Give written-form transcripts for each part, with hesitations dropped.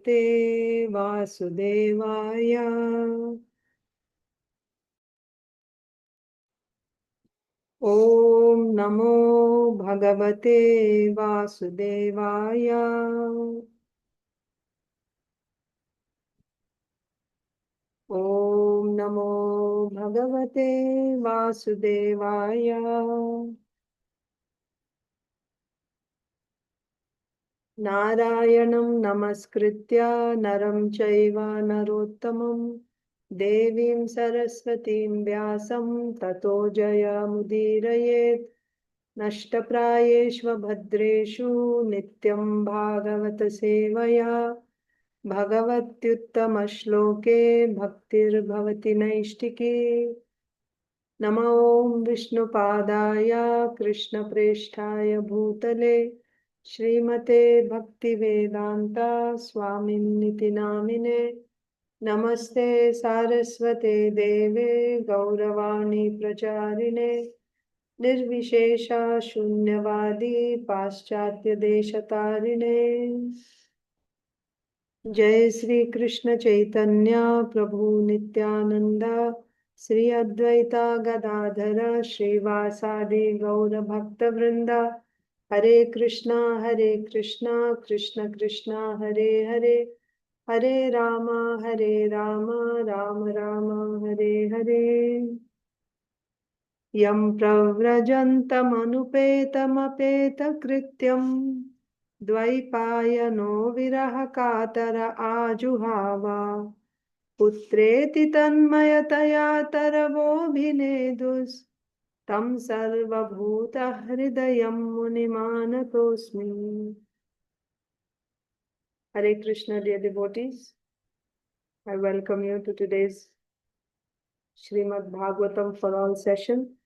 Bhagavate Vasudevaya. Om Namo Bhagavate Vasudevaya. Om Namo Bhagavate Vasudevaya. Narayanam Namaskritya Naram Chaiva Narottamam Devim Saraswatim Vyasam Tato Jaya Mudirayet Nashtaprayeshva Bhadreshu Nityam Bhagavata Sevaya Bhagavatyuttama Shloke Bhaktir Bhavati Naishtiki Nama Om Vishnupadaya Krishna Presthaya Bhutale Śrīmate Bhaktivedanta Swaminiti Namine Namaste Saraswate Deve Gauravani Pracharine Nirvishesha Shunyavadi Paschatya Deshatarine Jai Sri Krishna Chaitanya Prabhu Nityananda Sri Advaita Gadadhara Srivasadi Gaura Bhakta Vrinda Hare Krishna Krishna Krishna Hare Hare Hare Rama Rama Rama Hare Hare Yam pravrajantamanupeta krityam Dvaipayano viraha katara ajuhava Putreti tanmayataya tarabobhinedus Tam sarva bhuta hridayam munimanatosmi. Hare Krishna, dear devotees. I welcome you to today's Śrīmad-Bhagavatam for all session.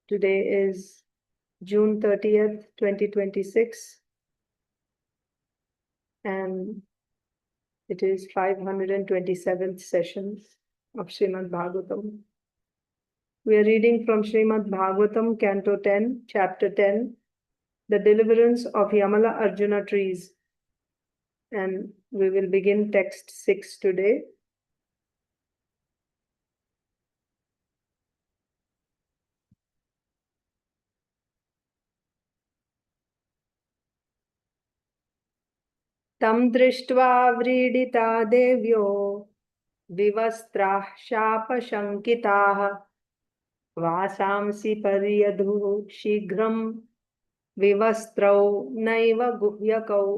Today is June 30th, 2026. And it is 527th session of Śrīmad-Bhagavatam. We are reading from Śrīmad-Bhagavatam, Canto 10, Chapter 10, the deliverance of Yamala-arjuna trees. And we will begin text 6 today. Tam dṛṣṭvā vrīḍitā devyo vivastrāḥ śāpa-śaṅkitāḥ vāsāṁsi paryadhuḥ śīghraṁ vivastrau naiva guhyakau.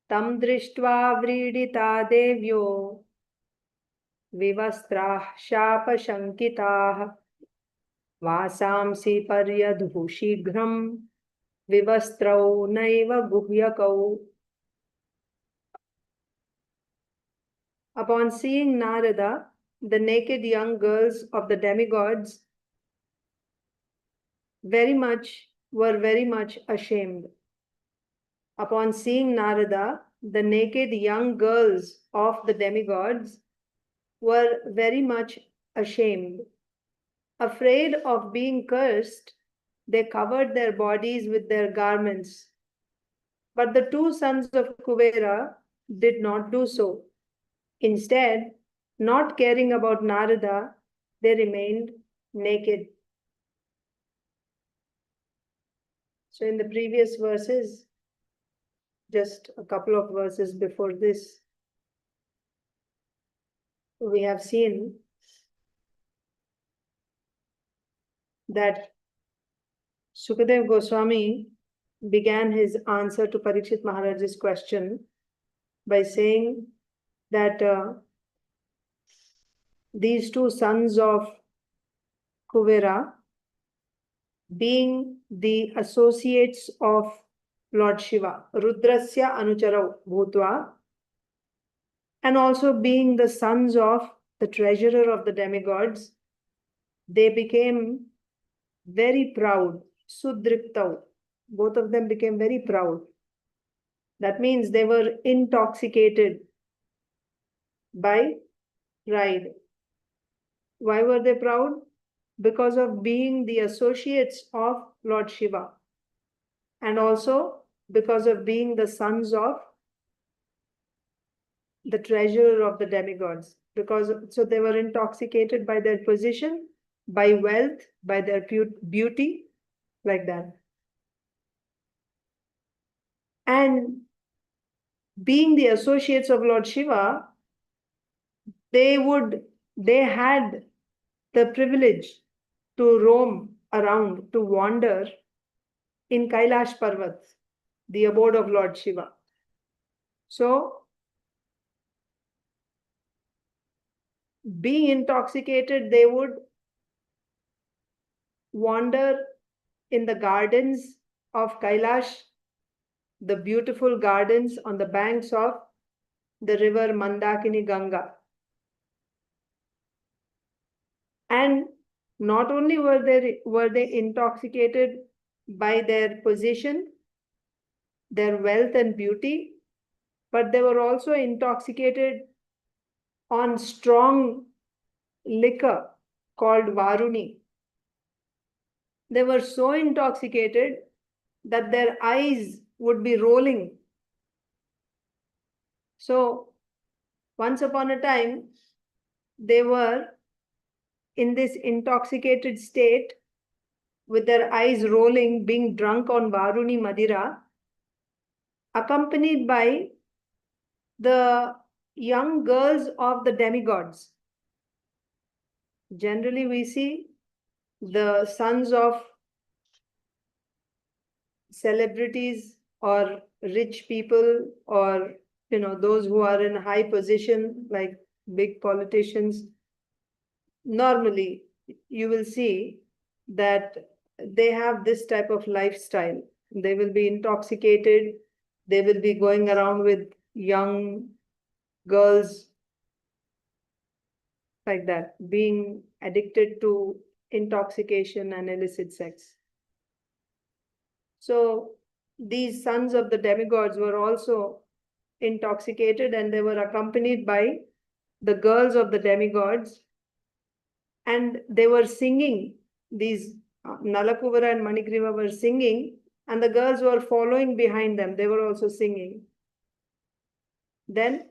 Tam dṛṣṭvā vrīḍitā devyo vivastrāḥ śāpa-śaṅkitāḥ vāsāṁsi paryadhuḥ śīghraṁ vivastrau naiva guhyakau. Upon seeing Narada, the naked young girls of the demigods were very much ashamed. Upon seeing Narada, the naked young girls of the demigods were very much ashamed. Afraid of being cursed, they covered their bodies with their garments. But the two sons of Kuvera did not do so. Instead, not caring about Narada, they remained naked. So in the previous verses, just a couple of verses before this, we have seen that Sukadeva Goswami began his answer to Parikshit Maharaj's question by saying that these two sons of Kuvera, being the associates of Lord Shiva, Rudrasya anucharau bhutva, and also being the sons of the treasurer of the demigods, they became very proud, sudriptau. Both of them became very proud. That means they were intoxicated by pride. Why were they proud? Because of being the associates of Lord Shiva and also because of being the sons of the treasurer of the demigods. So they were intoxicated by their position, by wealth, by their beauty, like that. And being the associates of Lord Shiva, they had the privilege to roam around, to wander in Kailash Parvat, the abode of Lord Shiva. So, being intoxicated, they would wander in the gardens of Kailash, the beautiful gardens on the banks of the river Mandakini Ganga. And not only were they intoxicated by their position, their wealth and beauty, but they were also intoxicated on strong liquor called Varuni. They were so intoxicated that their eyes would be rolling. So, once upon a time, they were in this intoxicated state with their eyes rolling, being drunk on Varuni Madira, accompanied by the young girls of the demigods. Generally, we see the sons of celebrities or rich people, or those who are in high position, like big politicians. Normally, you will see that they have this type of lifestyle. They will be intoxicated. They will be going around with young girls, like that, being addicted to intoxication and illicit sex. So these sons of the demigods were also intoxicated, and they were accompanied by the girls of the demigods, and they were singing. These Kuvera and Manigriva were singing, and the girls were following behind them. They were also singing. Then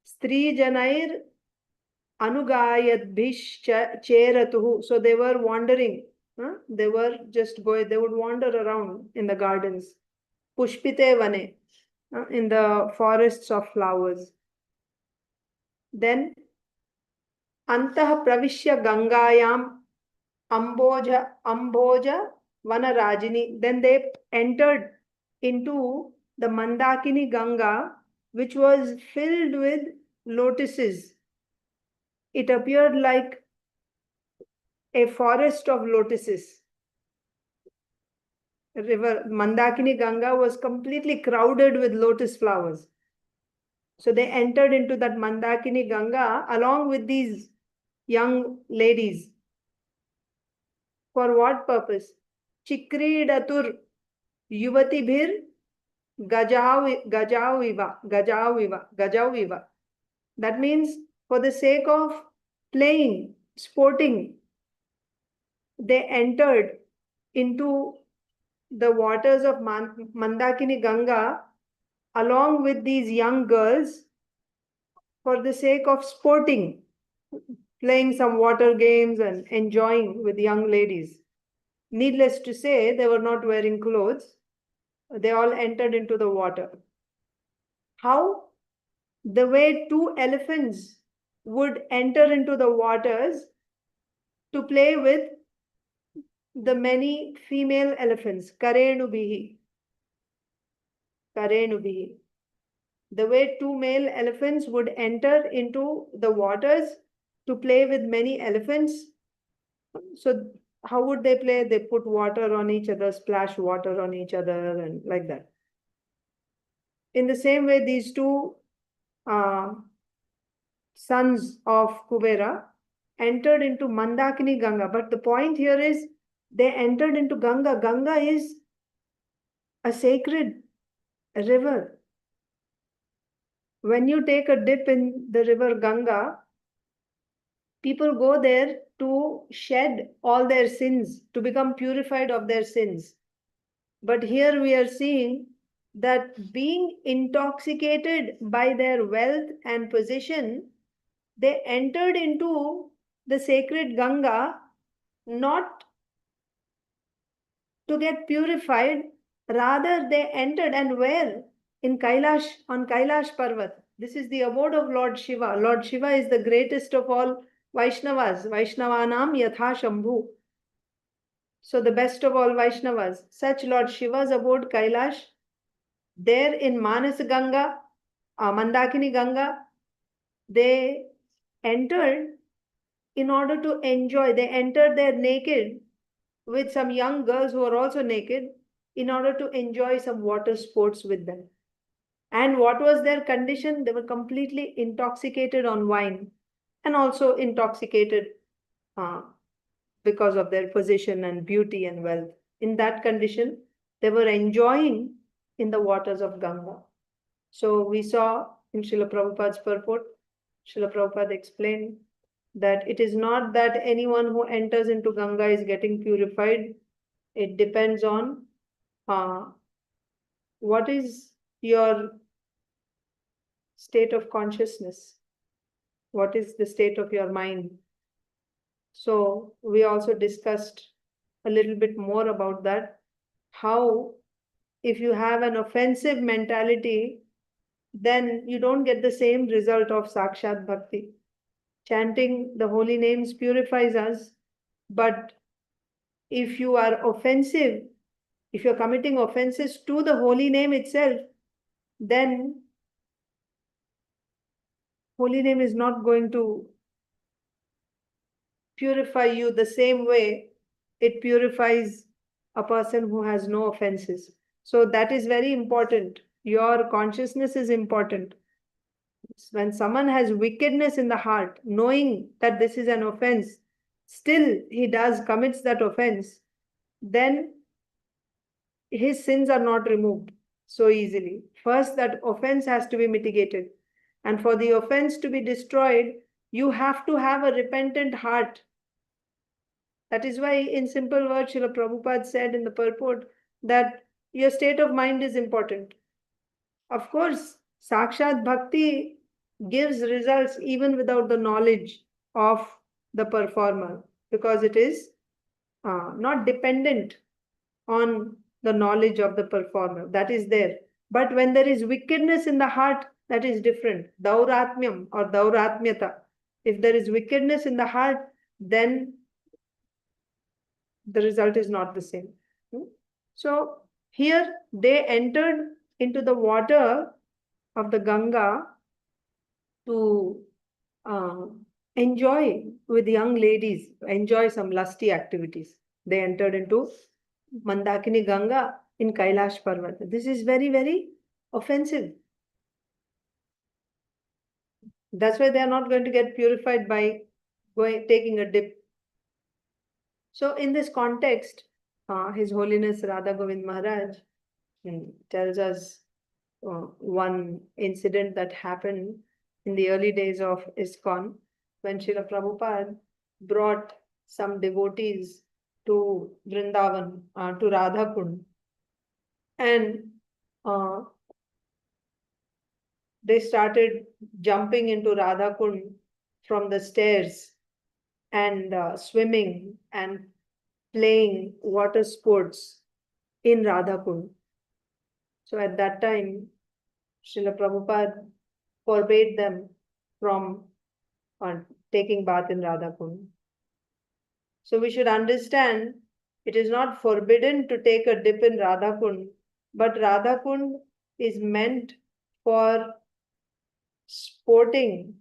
Strī janair anugrahārthāya cheratuhu. So they were wandering. They were just going. They would wander around in the gardens. Pushpite vane, in the forests of flowers. Then antah pravishya gangayam amboja vanarajini. Then they entered into the Mandakini Ganga, which was filled with lotuses. It appeared like a forest of lotuses. River Mandakini Ganga was completely crowded with lotus flowers. So they entered into that Mandakini Ganga along with these young ladies. For what purpose? Chikridatur yuvatibhir gajau iva. That means for the sake of playing, sporting, they entered into the waters of Mandakini Ganga along with these young girls for the sake of sporting, playing some water games and enjoying with young ladies. Needless to say, they were not wearing clothes. They all entered into the water. How? The way two elephants would enter into the waters to play with the many female elephants, karenubihi. The way two male elephants would enter into the waters to play with many elephants. So how would they play? They put water on each other, splash water on each other, and like that. In the same way, these two sons of Kuvera entered into Mandakini Ganga. But the point here is, they entered into Ganga. Ganga is a sacred river. When you take a dip in the river Ganga, people go there to shed all their sins, to become purified of their sins. But here we are seeing that being intoxicated by their wealth and position, they entered into the sacred Ganga not to get purified, rather they entered, and where? In Kailash, on Kailash Parvat. This is the abode of Lord Shiva. Lord Shiva is the greatest of all Vaishnavas. Vaishnavanam yatha Shambhu. So the best of all Vaishnavas. Such Lord Shiva's abode Kailash, there in Manas Ganga, Mandakini Ganga, they entered in order to enjoy. They entered there naked with some young girls who were also naked in order to enjoy some water sports with them. And what was their condition? They were completely intoxicated on wine and also intoxicated because of their position and beauty and wealth. In that condition, they were enjoying in the waters of Ganga. So we saw in Srila Prabhupada's purport, Srila Prabhupada explained that it is not that anyone who enters into Ganga is getting purified. It depends on what is your state of consciousness, what is the state of your mind. So we also discussed a little bit more about that, how if you have an offensive mentality, then you don't get the same result of Sakshat Bhakti. Chanting the holy names purifies us, but if you are offensive, if you're committing offenses to the holy name itself, then holy name is not going to purify you the same way it purifies a person who has no offenses. So that is very important. Your consciousness is important. When someone has wickedness in the heart, knowing that this is an offense, still he commits that offense, then his sins are not removed so easily. First, that offense has to be mitigated. And for the offense to be destroyed, you have to have a repentant heart. That is why in simple words, Srila Prabhupada said in the purport that your state of mind is important. Of course, Sakshat Bhakti gives results even without the knowledge of the performer, because it is not dependent on the knowledge of the performer. That is there. But when there is wickedness in the heart, that is different. Dauratmyam or dauratmyata. If there is wickedness in the heart, then the result is not the same. So here they entered into the water of the Ganga to enjoy with young ladies, enjoy some lusty activities. They entered into Mandakini Ganga in Kailash Parvat. This is very, very offensive. That's why they are not going to get purified by taking a dip. So in this context, His Holiness Radha Govind Maharaj tells us one incident that happened in the early days of ISKCON, when Srila Prabhupada brought some devotees to Vrindavan, to Radha Kund, and they started jumping into Radha Kund from the stairs and swimming and playing water sports in Radha Kund. So at that time, Srila Prabhupada forbade them from taking bath in Radha Kund. So we should understand it is not forbidden to take a dip in Radha Kund, but Radha Kund is meant for sporting.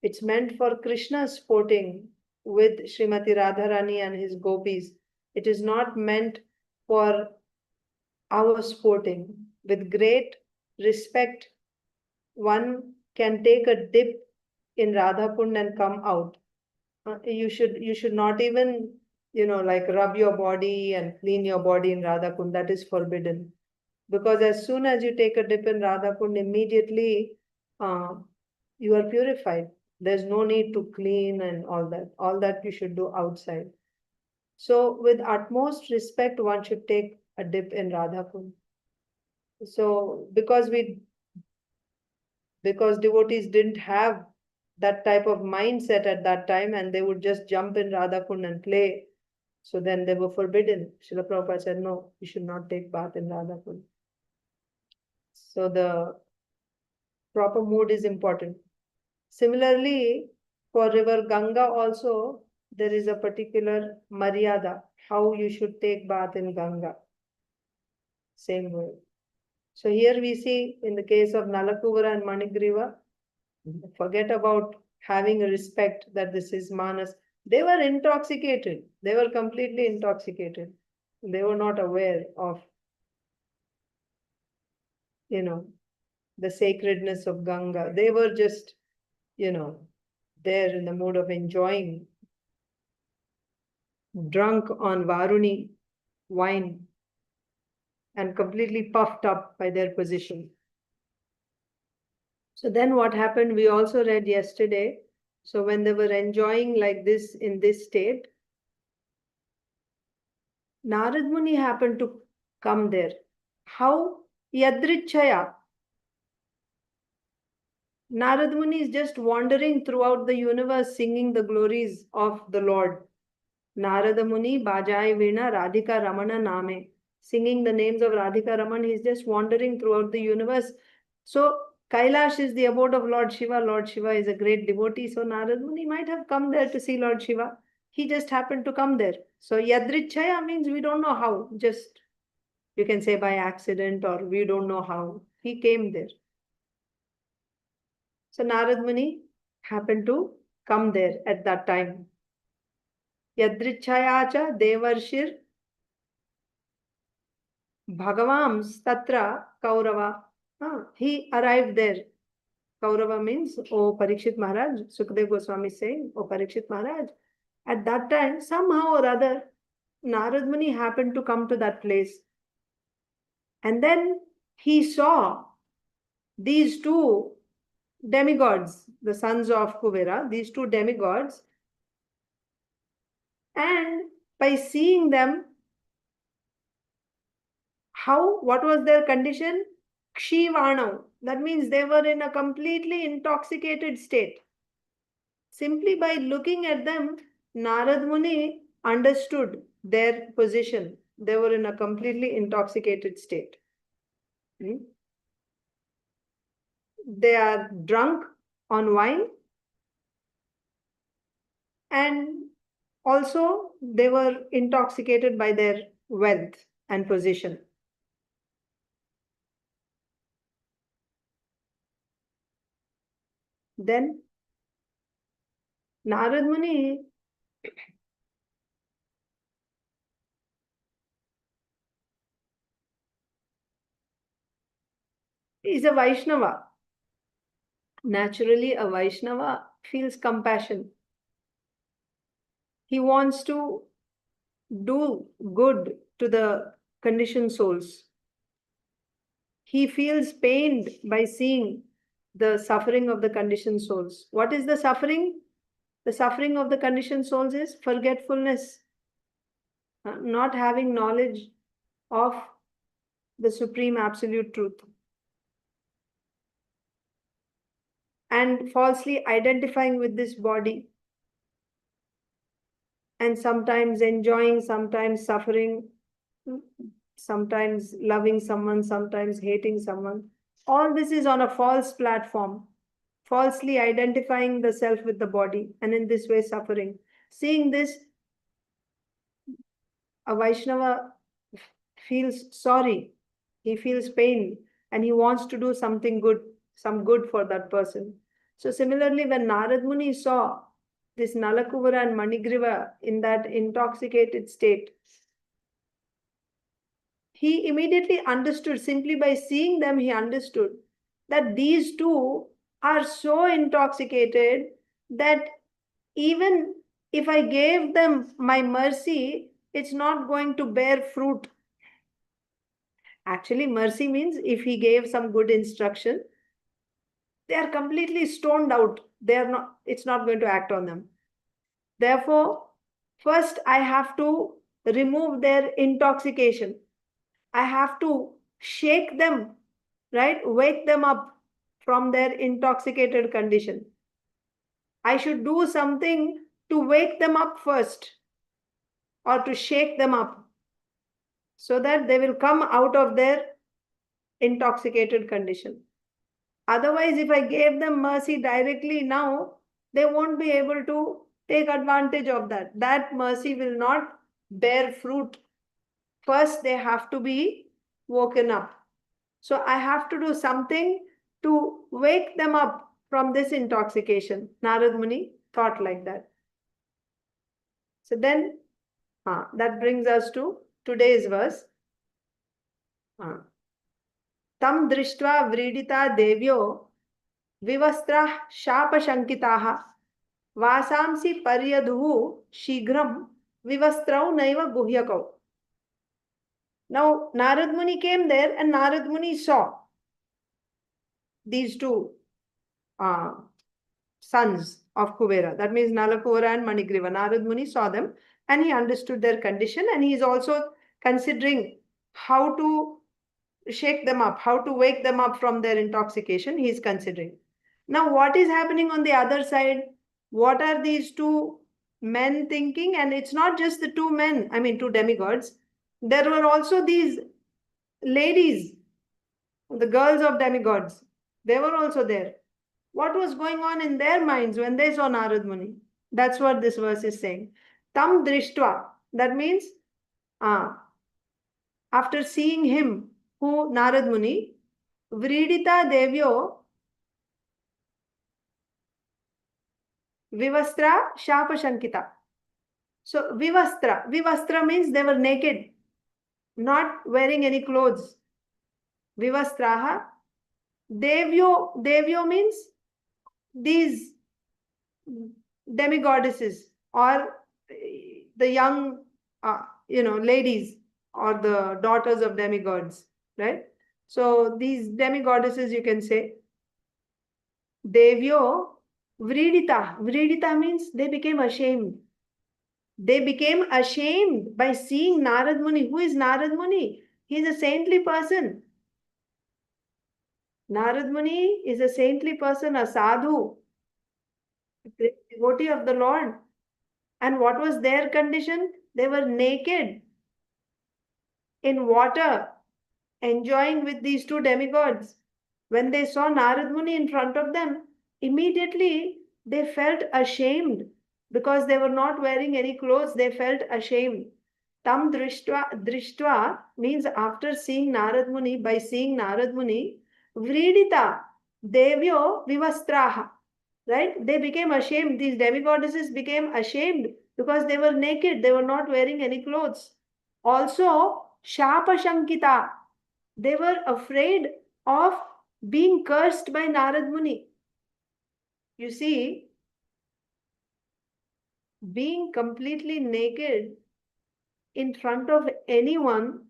It's meant for Krishna sporting with Srimati Radharani and his gopis. It is not meant for our sporting. With great respect, one can take a dip in Radha Kund and come out. You should not even, like rub your body and clean your body in Radha Kund. That is forbidden. Because as soon as you take a dip in Radha Kund, immediately you are purified. There's no need to clean and all that. All that you should do outside. So with utmost respect, one should take a dip in Radha Kund. So because devotees didn't have that type of mindset at that time, and they would just jump in Radha Kund and play. So then they were forbidden. Srila Prabhupada said, no, you should not take bath in Radha Kund. So the proper mood is important. Similarly, for river Ganga also, there is a particular maryada, how you should take bath in Ganga. Same way. So here we see in the case of Nalakuvara and Manigriva, forget about having a respect that this is Manas. They were intoxicated. They were completely intoxicated. They were not aware of, the sacredness of Ganga. They were just, there in the mood of enjoying, drunk on Varuni wine and completely puffed up by their position. So then what happened, we also read yesterday. So when they were enjoying like this in this state, Narad Muni happened to come there. How? Yadrichaya. Narad Muni is just wandering throughout the universe singing the glories of the Lord. Narada Muni Bajai Veena Radhika Ramana Name. Singing the names of Radhika Raman, he is just wandering throughout the universe. So Kailash is the abode of Lord Shiva. Lord Shiva is a great devotee. So Narad Muni might have come there to see Lord Shiva. He just happened to come there. So Yadrichaya means we don't know how. Just, you can say by accident, or we don't know how. He came there. So Narad Muni happened to come there at that time. Yadrichayacha Devarshir Bhagavams Tatra Kaurava. He arrived there. Kaurava means, O Parikshit Maharaj, Sukadeva Goswami is saying, O Parikshit Maharaj, at that time, somehow or other, Narad Muni happened to come to that place. And then he saw these two demigods, the sons of Kuvera, these two demigods. And by seeing them, what was their condition? Kshivanau. That means they were in a completely intoxicated state. Simply by looking at them, Narad Muni understood their position. They were in a completely intoxicated state. They are drunk on wine, and also they were intoxicated by their wealth and position. Then Narad Muni is a Vaishnava. Naturally, a Vaishnava feels compassion. He wants to do good to the conditioned souls. He feels pained by seeing the suffering of the conditioned souls. What is the suffering? The suffering of the conditioned souls is forgetfulness, not having knowledge of the supreme absolute truth, and falsely identifying with this body, and sometimes enjoying, sometimes suffering, sometimes loving someone, sometimes hating someone. All this is on a false platform, falsely identifying the self with the body, and in this way suffering. Seeing this, a Vaishnava feels sorry, he feels pain, and he wants to do something good, some good for that person. So similarly, when Narad Muni saw this Nalakuvara and Manigriva in that intoxicated state, he immediately understood, simply by seeing them, he understood that these two are so intoxicated that even if I gave them my mercy, it's not going to bear fruit. Actually, mercy means if he gave some good instruction, they are completely stoned out. They are not, it's not going to act on them. Therefore, first I have to remove their intoxication. I have to shake them, right? Wake them up from their intoxicated condition. I should do something to wake them up first, or to shake them up, so that they will come out of their intoxicated condition. Otherwise, if I gave them mercy directly now, they won't be able to take advantage of that. That mercy will not bear fruit. First, they have to be woken up. So I have to do something to wake them up from this intoxication. Narad Muni thought like that. So then, that brings us to today's verse. Tam dṛṣṭvā vrīḍitā devyo vivastrāḥ śāpa-śaṅkitāḥ vāsāṁsi paryadhuḥ śīghraṁ vivastrau naiva guhyakau. Now, Narad Muni came there and Narad Muni saw these two sons of Kuvera. That means Nala, Kuvera and Manigriva. Narad Muni saw them and he understood their condition, and he is also considering how to shake them up, how to wake them up from their intoxication. He is considering. Now, what is happening on the other side? What are these two men thinking? And it's not just the two men, I mean, two demigods. There were also these ladies, the girls of demigods. They were also there. What was going on in their minds when they saw Narad Muni? That's what this verse is saying. Tam dṛṣṭvā. That means, after seeing him, who Narad Muni, vrīḍitā devyo vivastrāḥ śāpa-śaṅkitāḥ. So vivastra means they were naked, not wearing any clothes. Vivastrāḥ. Devyo means these demigoddesses, or the young, ladies, or the daughters of demigods, right? So these demigoddesses, you can say. Devyo vrīḍitā. Vrīḍitā means they became ashamed. They became ashamed by seeing Narad Muni. Who is Narad Muni? He is a saintly person. Narad Muni is a saintly person, a sadhu, a great devotee of the Lord. And what was their condition? They were naked in water, enjoying with these two demigods. When they saw Narad Muni in front of them, immediately they felt ashamed because they were not wearing any clothes. They felt ashamed. Tam dṛṣṭvā means after seeing Narad Muni, by seeing Narad Muni, vrīḍitā devyo vivastrāḥ. Right? They became ashamed. These demigoddesses became ashamed because they were naked. They were not wearing any clothes. Also, śāpa-śaṅkitāḥ. They were afraid of being cursed by Narad Muni. You see, being completely naked in front of anyone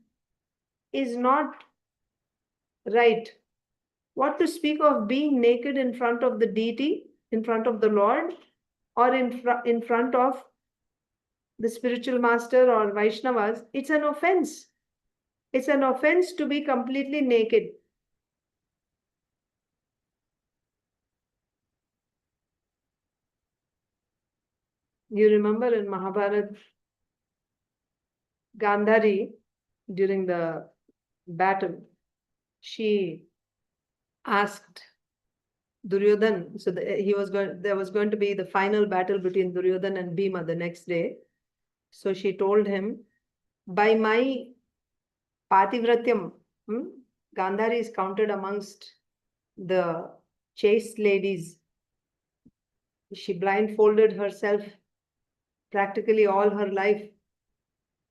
is not right. What to speak of being naked in front of the deity, in front of the Lord, or in front of the spiritual master or Vaishnavas? It's an offense. It's an offense to be completely naked. You remember in Mahabharata, Gandhari, during the battle, she asked Duryodhan, so there was going to be the final battle between Duryodhan and Bhima the next day. So she told him, by my pativratyam, Gandhari is counted amongst the chaste ladies. She blindfolded herself practically all her life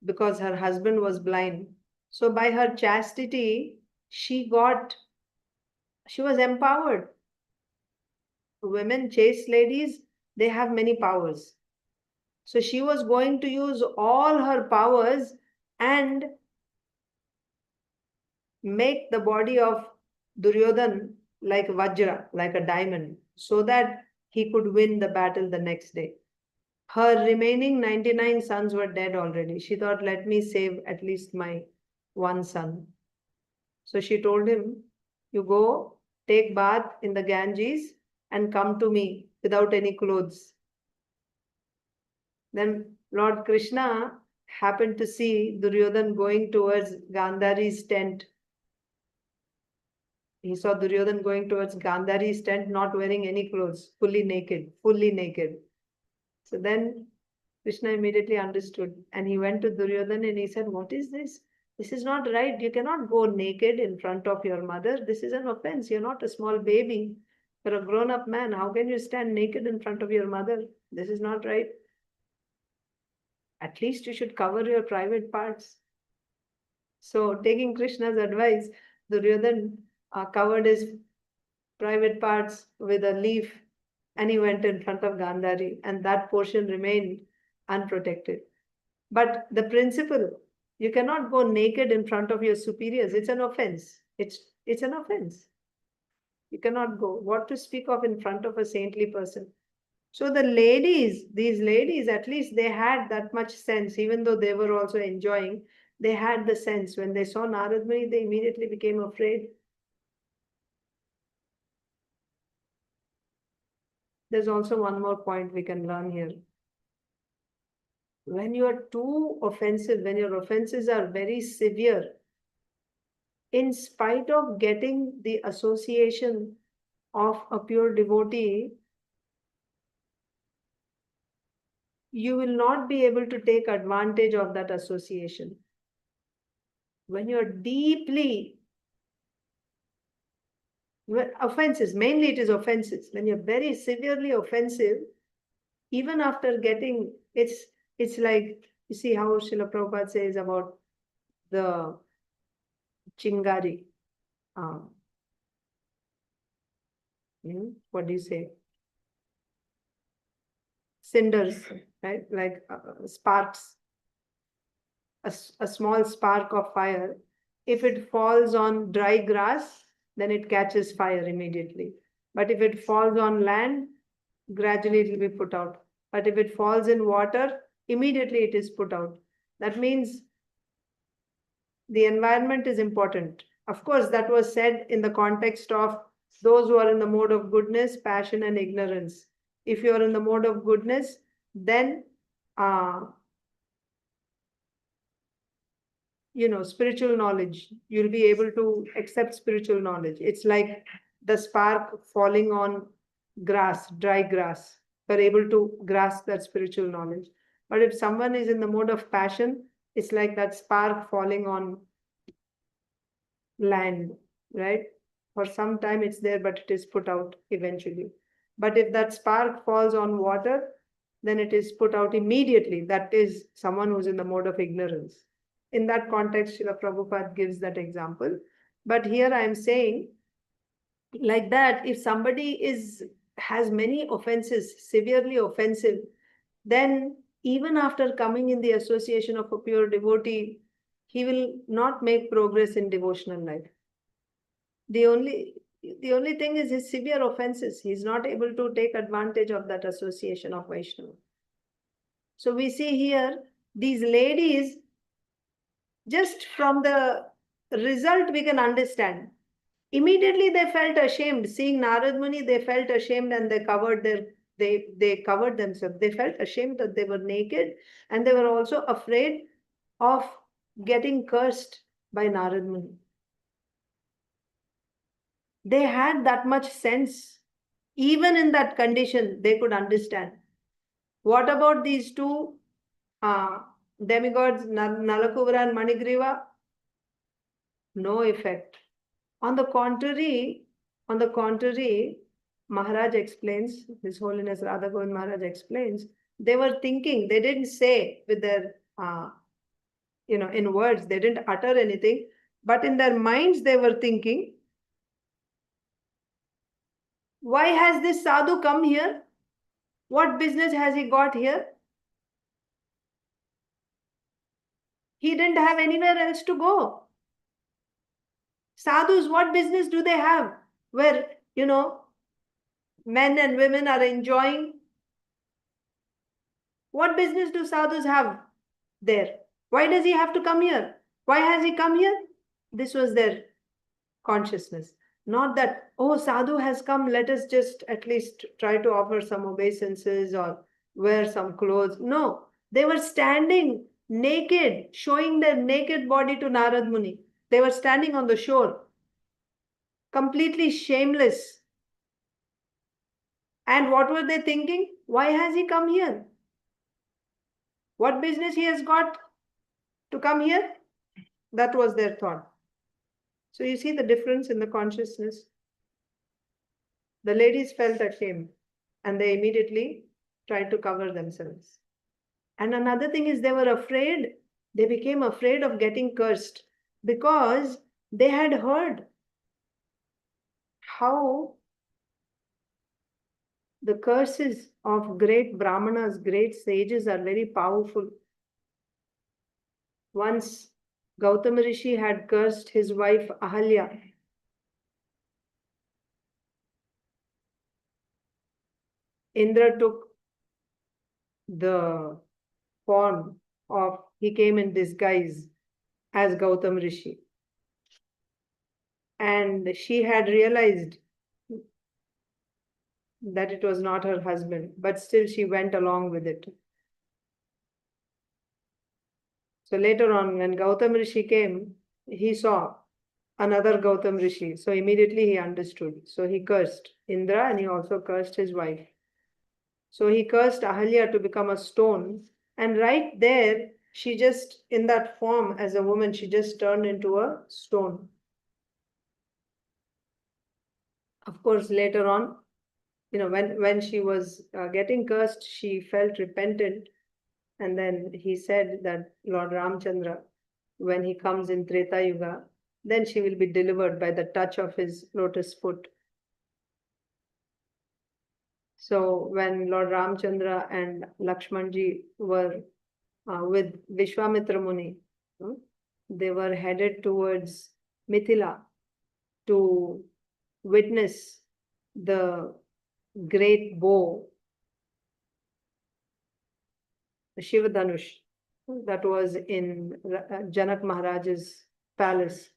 because her husband was blind. So by her chastity, she was empowered. Women, chaste ladies, they have many powers. So she was going to use all her powers and make the body of Duryodhan like Vajra, like a diamond, so that he could win the battle the next day. Her remaining 99 sons were dead already. She thought, let me save at least my one son. So she told him, you go take bath in the Ganges and come to me without any clothes. Then Lord Krishna happened to see Duryodhan going towards Gandhari's tent. He saw Duryodhan going towards Gandhari's tent, not wearing any clothes, fully naked. So then Krishna immediately understood, and he went to Duryodhan and he said, what is this? This is not right. You cannot go naked in front of your mother. This is an offense. You're not a small baby. You're a grown-up man. How can you stand naked in front of your mother? This is not right. At least you should cover your private parts. So, taking Krishna's advice, Duryodhan covered his private parts with a leaf and he went in front of Gandhari, and that portion remained unprotected. But the principle, you cannot go naked in front of your superiors. It's an offense. It's an offense. You cannot go. What to speak of in front of a saintly person? So the ladies, these ladies, at least they had that much sense, even though they were also enjoying, they had the sense. When they saw Narad Muni, they immediately became afraid. There's also one more point we can learn here. When you are too offensive, when your offenses are very severe, in spite of getting the association of a pure devotee, you will not be able to take advantage of that association. When you're deeply offenses, mainly it is offenses. When you're very severely offensive, even after getting, it's like, you see how Srila Prabhupada says about the chingari. What do you say? Cinders, right? Like sparks. A small spark of fire. If it falls on dry grass, then it catches fire immediately. But if it falls on land, gradually it will be put out. But if it falls in water, immediately it is put out. That means the environment is important. Of course, that was said in the context of those who are in the mode of goodness, passion, and ignorance. If you are in the mode of goodness, then spiritual knowledge, you'll be able to accept spiritual knowledge. It's like the spark falling on grass, dry grass. You're able to grasp that spiritual knowledge. But if someone is in the mode of passion, it's like that spark falling on land, right? For some time it's there, but it is put out eventually. But if that spark falls on water, then it is put out immediately. That is someone who's in the mode of ignorance. In that context, Srila Prabhupada gives that example. But here I am saying, like that, if somebody has many offenses, severely offensive, then even after coming in the association of a pure devotee, he will not make progress in devotional life. The only thing is his severe offenses. He is not able to take advantage of that association of Vaishnava. So we see here, these ladies, just from the result we can understand. Immediately they felt ashamed. Seeing Narad Muni, they felt ashamed and they covered they covered themselves. They felt ashamed that they were naked, and they were also afraid of getting cursed by Narad Muni. They had that much sense. Even in that condition, they could understand. What about these two demigods, Nala-Kuvera and Manigriva? No effect. On the contrary, Maharaj explains, His Holiness Radha Govind Maharaj explains, they were thinking, they didn't say with their, in words, they didn't utter anything, but in their minds they were thinking, why has this sadhu come here? What business has he got here? He didn't have anywhere else to go. Sadhus, what business do they have where, men and women are enjoying? What business do sadhus have there? Why does he have to come here? Why has he come here? This was their consciousness. Not that, oh, sadhu has come, let us just at least try to offer some obeisances or wear some clothes. No, they were standing naked, showing their naked body to Narad Muni. They were standing on the shore, completely shameless. And what were they thinking? Why has he come here? What business he has got to come here? That was their thought. So you see the difference in the consciousness. The ladies felt ashamed and they immediately tried to cover themselves. And another thing is they were afraid. They became afraid of getting cursed because they had heard how the curses of great brahmanas, great sages are very powerful. Once Gautama Rishi had cursed his wife Ahalya. Indra took the form of, he came in disguise as Gautama Rishi. And she had realized that it was not her husband, but still she went along with it. So later on, when Gautama Rishi came, he saw another Gautama Rishi. So immediately he understood. So he cursed Indra and he also cursed his wife. So he cursed Ahalya to become a stone. And right there, she just, in that form as a woman, she just turned into a stone. Of course, later on, when she was getting cursed, she felt repentant. And then he said that Lord Ramchandra, when he comes in Treta Yuga, then she will be delivered by the touch of his lotus foot. So when Lord Ramchandra and Lakshmanji were with Vishwamitra Muni, they were headed towards Mithila to witness the great bow, Shiva Dhanush, that was in Janak Maharaj's palace.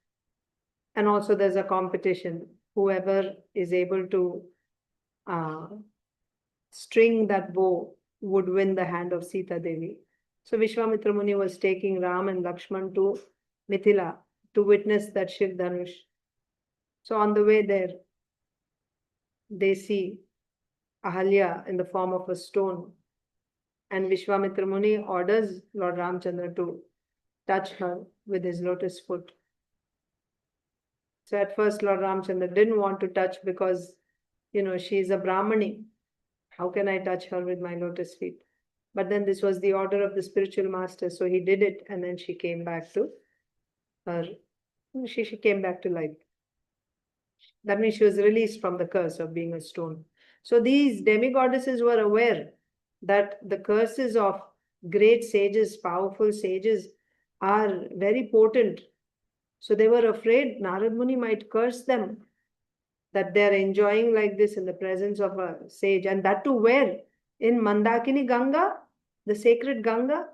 And also there's a competition. Whoever is able to string that bow would win the hand of Sita Devi. So Vishwamitra Muni was taking Ram and Lakshman to Mithila to witness that Shiv Dhanush. So on the way there, they see Ahalya in the form of a stone. And Vishwamitra Muni orders Lord Ramchandra to touch her with his lotus foot. So at first Lord Ramchandra didn't want to touch because, she is a Brahmani. How can I touch her with my lotus feet? But then this was the order of the spiritual master. So he did it and then she came back to her. She came back to life. That means she was released from the curse of being a stone. So these demigoddesses were aware that the curses of great sages, powerful sages, are very potent. So they were afraid Narad Muni might curse them, that they are enjoying like this in the presence of a sage. And that too where? In Mandakini Ganga, the sacred Ganga,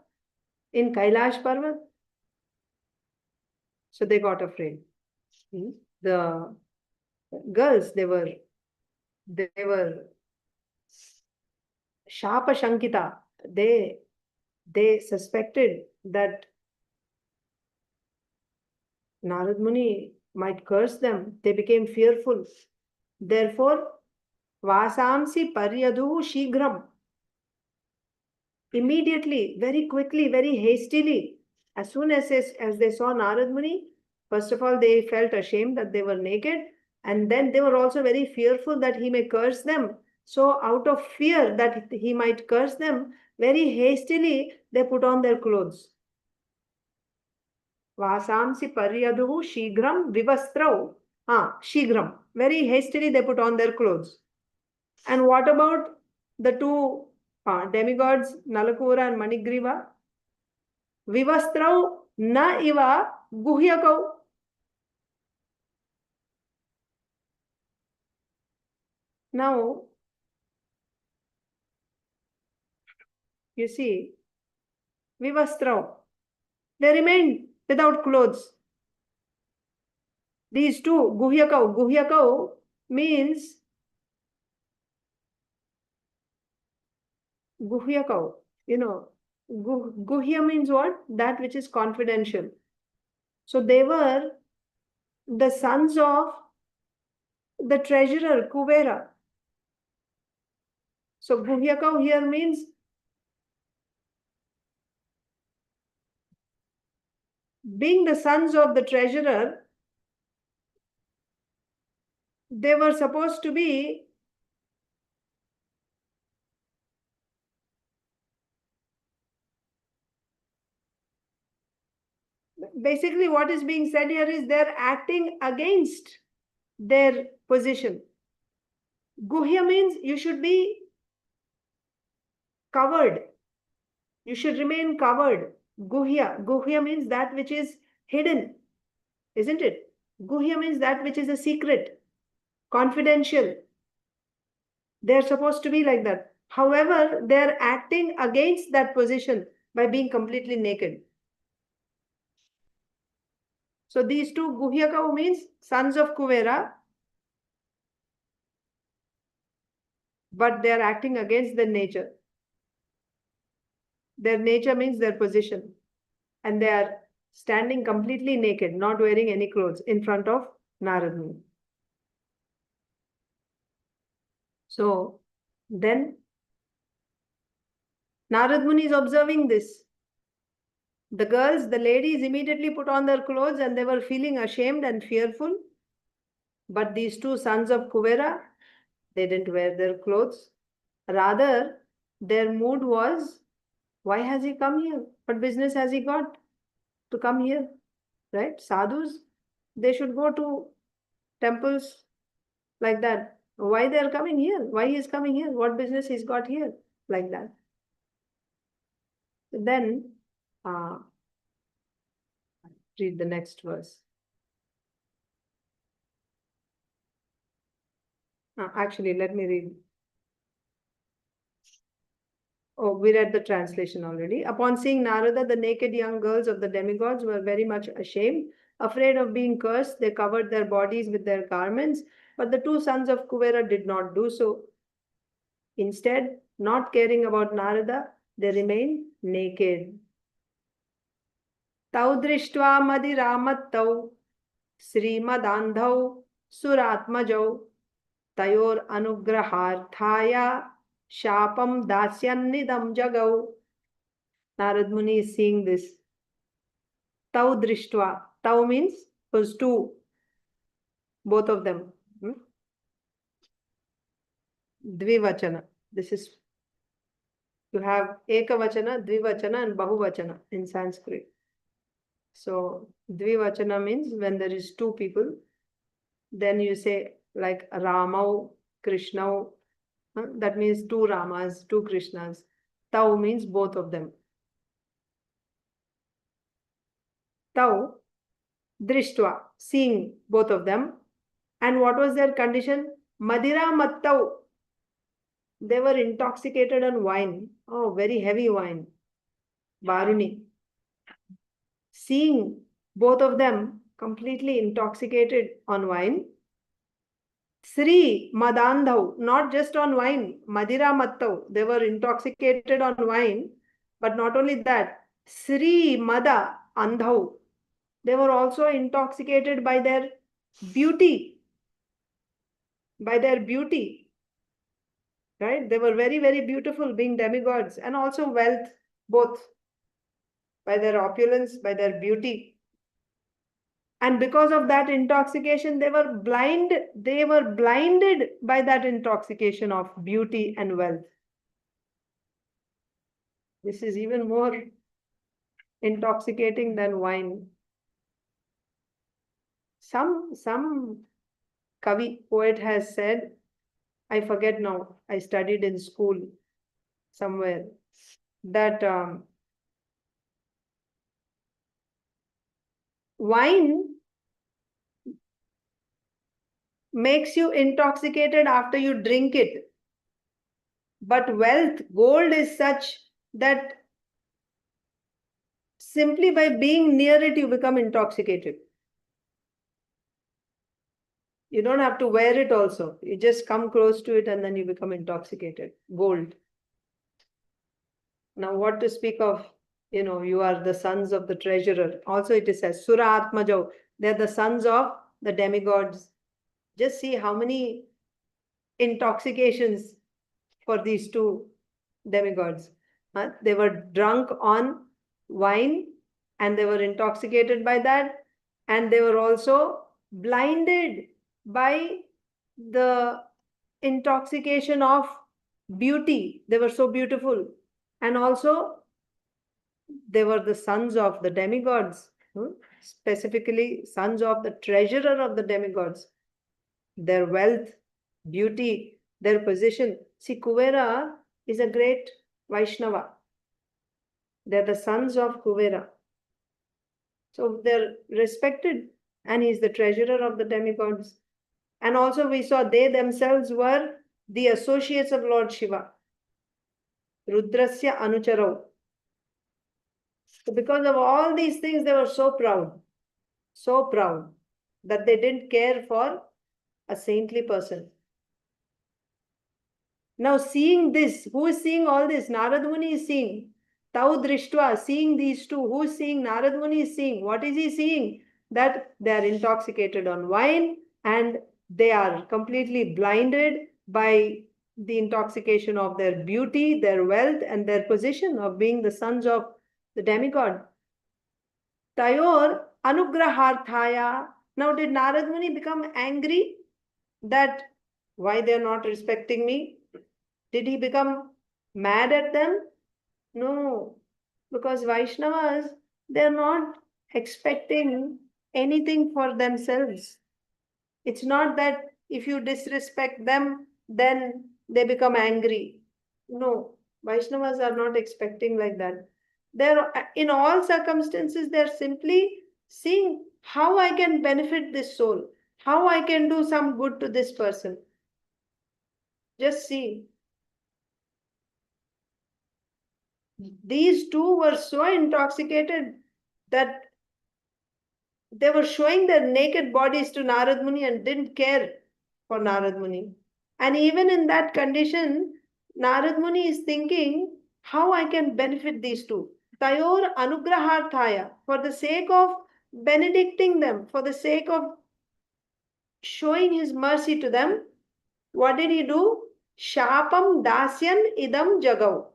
in Kailash Parvat. So they got afraid. The girls, they were śāpa-śaṅkitāḥ. They suspected that Narad Muni might curse them. They became fearful. Therefore, vāsāṁsi paryadhuḥ śīghraṁ. Immediately, very quickly, very hastily, as soon as they saw Narad Muni, first of all, they felt ashamed that they were naked. And then they were also very fearful that he may curse them. So out of fear that he might curse them, very hastily, they put on their clothes. Vāsāṁsi paryadhuḥ śīghraṁ vivastrau. Śīghraṁ. Very hastily they put on their clothes. And what about the two demigods, Nalakura and Manigriva? Vivastrau naiva guhyakau. Now, you see, vivastrau, they remained without clothes. These two, guhyakau. Guhyakau means guhyakau. Guhya means what? That which is confidential. So they were the sons of the treasurer, Kuvera. So guhyakau here means being the sons of the treasurer, they were supposed to be basically what is being said here is they're acting against their position. Guhya means you should be covered. You should remain covered. Guhya means that which is hidden, isn't it? Guhya means that which is a secret, confidential. They're supposed to be like that. However, they're acting against that position by being completely naked. So these two, guhyakau means sons of Kuvera, but they're acting against their nature. Their nature means their position. And they are standing completely naked, not wearing any clothes in front of Narada Muni. So then Narada Muni is observing this. The girls, the ladies immediately put on their clothes and they were feeling ashamed and fearful. But these two sons of Kuvera, they didn't wear their clothes. Rather, their mood was, why has he come here? What business has he got to come here? Right? Sadhus, they should go to temples like that. Why they are coming here? Why he is coming here? What business he's got here? Like that. Then, read the next verse. Actually, let me read. Oh, we read the translation already. Upon seeing Narada, the naked young girls of the demigods were very much ashamed. Afraid of being cursed, they covered their bodies with their garments, but the two sons of Kuvera did not do so. Instead, not caring about Narada, they remained naked. Tau dṛṣṭvā madirā-mattau, śrī-madāndhau, surātmajau, tayor anugrahārthāya, śāpaṁ dāsyann idaṁ jagau. Narada Muni is seeing this. Tau dṛṣṭvā. Tau means was two, both of them. Dvivachana. This is, you have ekavachana, dvivachana and bahuvachana in Sanskrit. So dvivachana means when there is two people, then you say like Ramau, Krishnau. That means two Ramas, two Krishnas. Tau means both of them. Tau, dṛṣṭvā, seeing both of them. And what was their condition? Madirā-mattau. They were intoxicated on wine. Oh, very heavy wine. Varuni. Seeing both of them completely intoxicated on wine. śrī-madāndhau, not just on wine. Madirā-mattau. They were intoxicated on wine. But not only that. śrī-madāndhau. They were also intoxicated by their beauty. By their beauty. Right? They were very, very beautiful, being demigods, and also wealth, both. By their opulence, by their beauty. And because of that intoxication, they were blind. They were blinded by that intoxication of beauty and wealth. This is even more intoxicating than wine. Some Kavi, poet has said, I forget now, I studied in school somewhere, that wine makes you intoxicated after you drink it. But wealth, gold is such that simply by being near it, you become intoxicated. You don't have to wear it also. You just come close to it and then you become intoxicated. Gold. Now what to speak of, you are the sons of the treasurer. Also it is says, surātmajau. They're the sons of the demigods. Just see how many intoxications for these two demigods. They were drunk on wine and they were intoxicated by that. And they were also blinded by the intoxication of beauty. They were so beautiful. And also, they were the sons of the demigods, specifically sons of the treasurer of the demigods. Their wealth, beauty, their position. See, Kuvera is a great Vaishnava. They're the sons of Kuvera. So they're respected, and he's the treasurer of the demigods. And also we saw they themselves were the associates of Lord Shiva. Rudrasya anucharau. So because of all these things, they were so proud that they didn't care for a saintly person. Now seeing this, who is seeing all this? Narada Muni is seeing. Tau dṛṣṭvā, seeing these two. Who is seeing? Narada Muni is seeing. What is he seeing? That they are intoxicated on wine and they are completely blinded by the intoxication of their beauty, their wealth, and their position of being the sons of the demigod. Tayor anugrahārthāya. Now did Narada Muni become angry that why they are not respecting me? Did he become mad at them? No, because Vaishnavas, they are not expecting anything for themselves. It's not that if you disrespect them, then they become angry. No, Vaishnavas are not expecting like that. They're in all circumstances, they're simply seeing how I can benefit this soul, how I can do some good to this person. Just see. These two were so intoxicated that they were showing their naked bodies to Narada Muni and didn't care for Narada Muni. And even in that condition, Narada Muni is thinking how I can benefit these two. Tayor anugrahārthāya, for the sake of benedicting them, for the sake of showing his mercy to them, what did he do? Śāpaṁ dāsyann idaṁ jagau.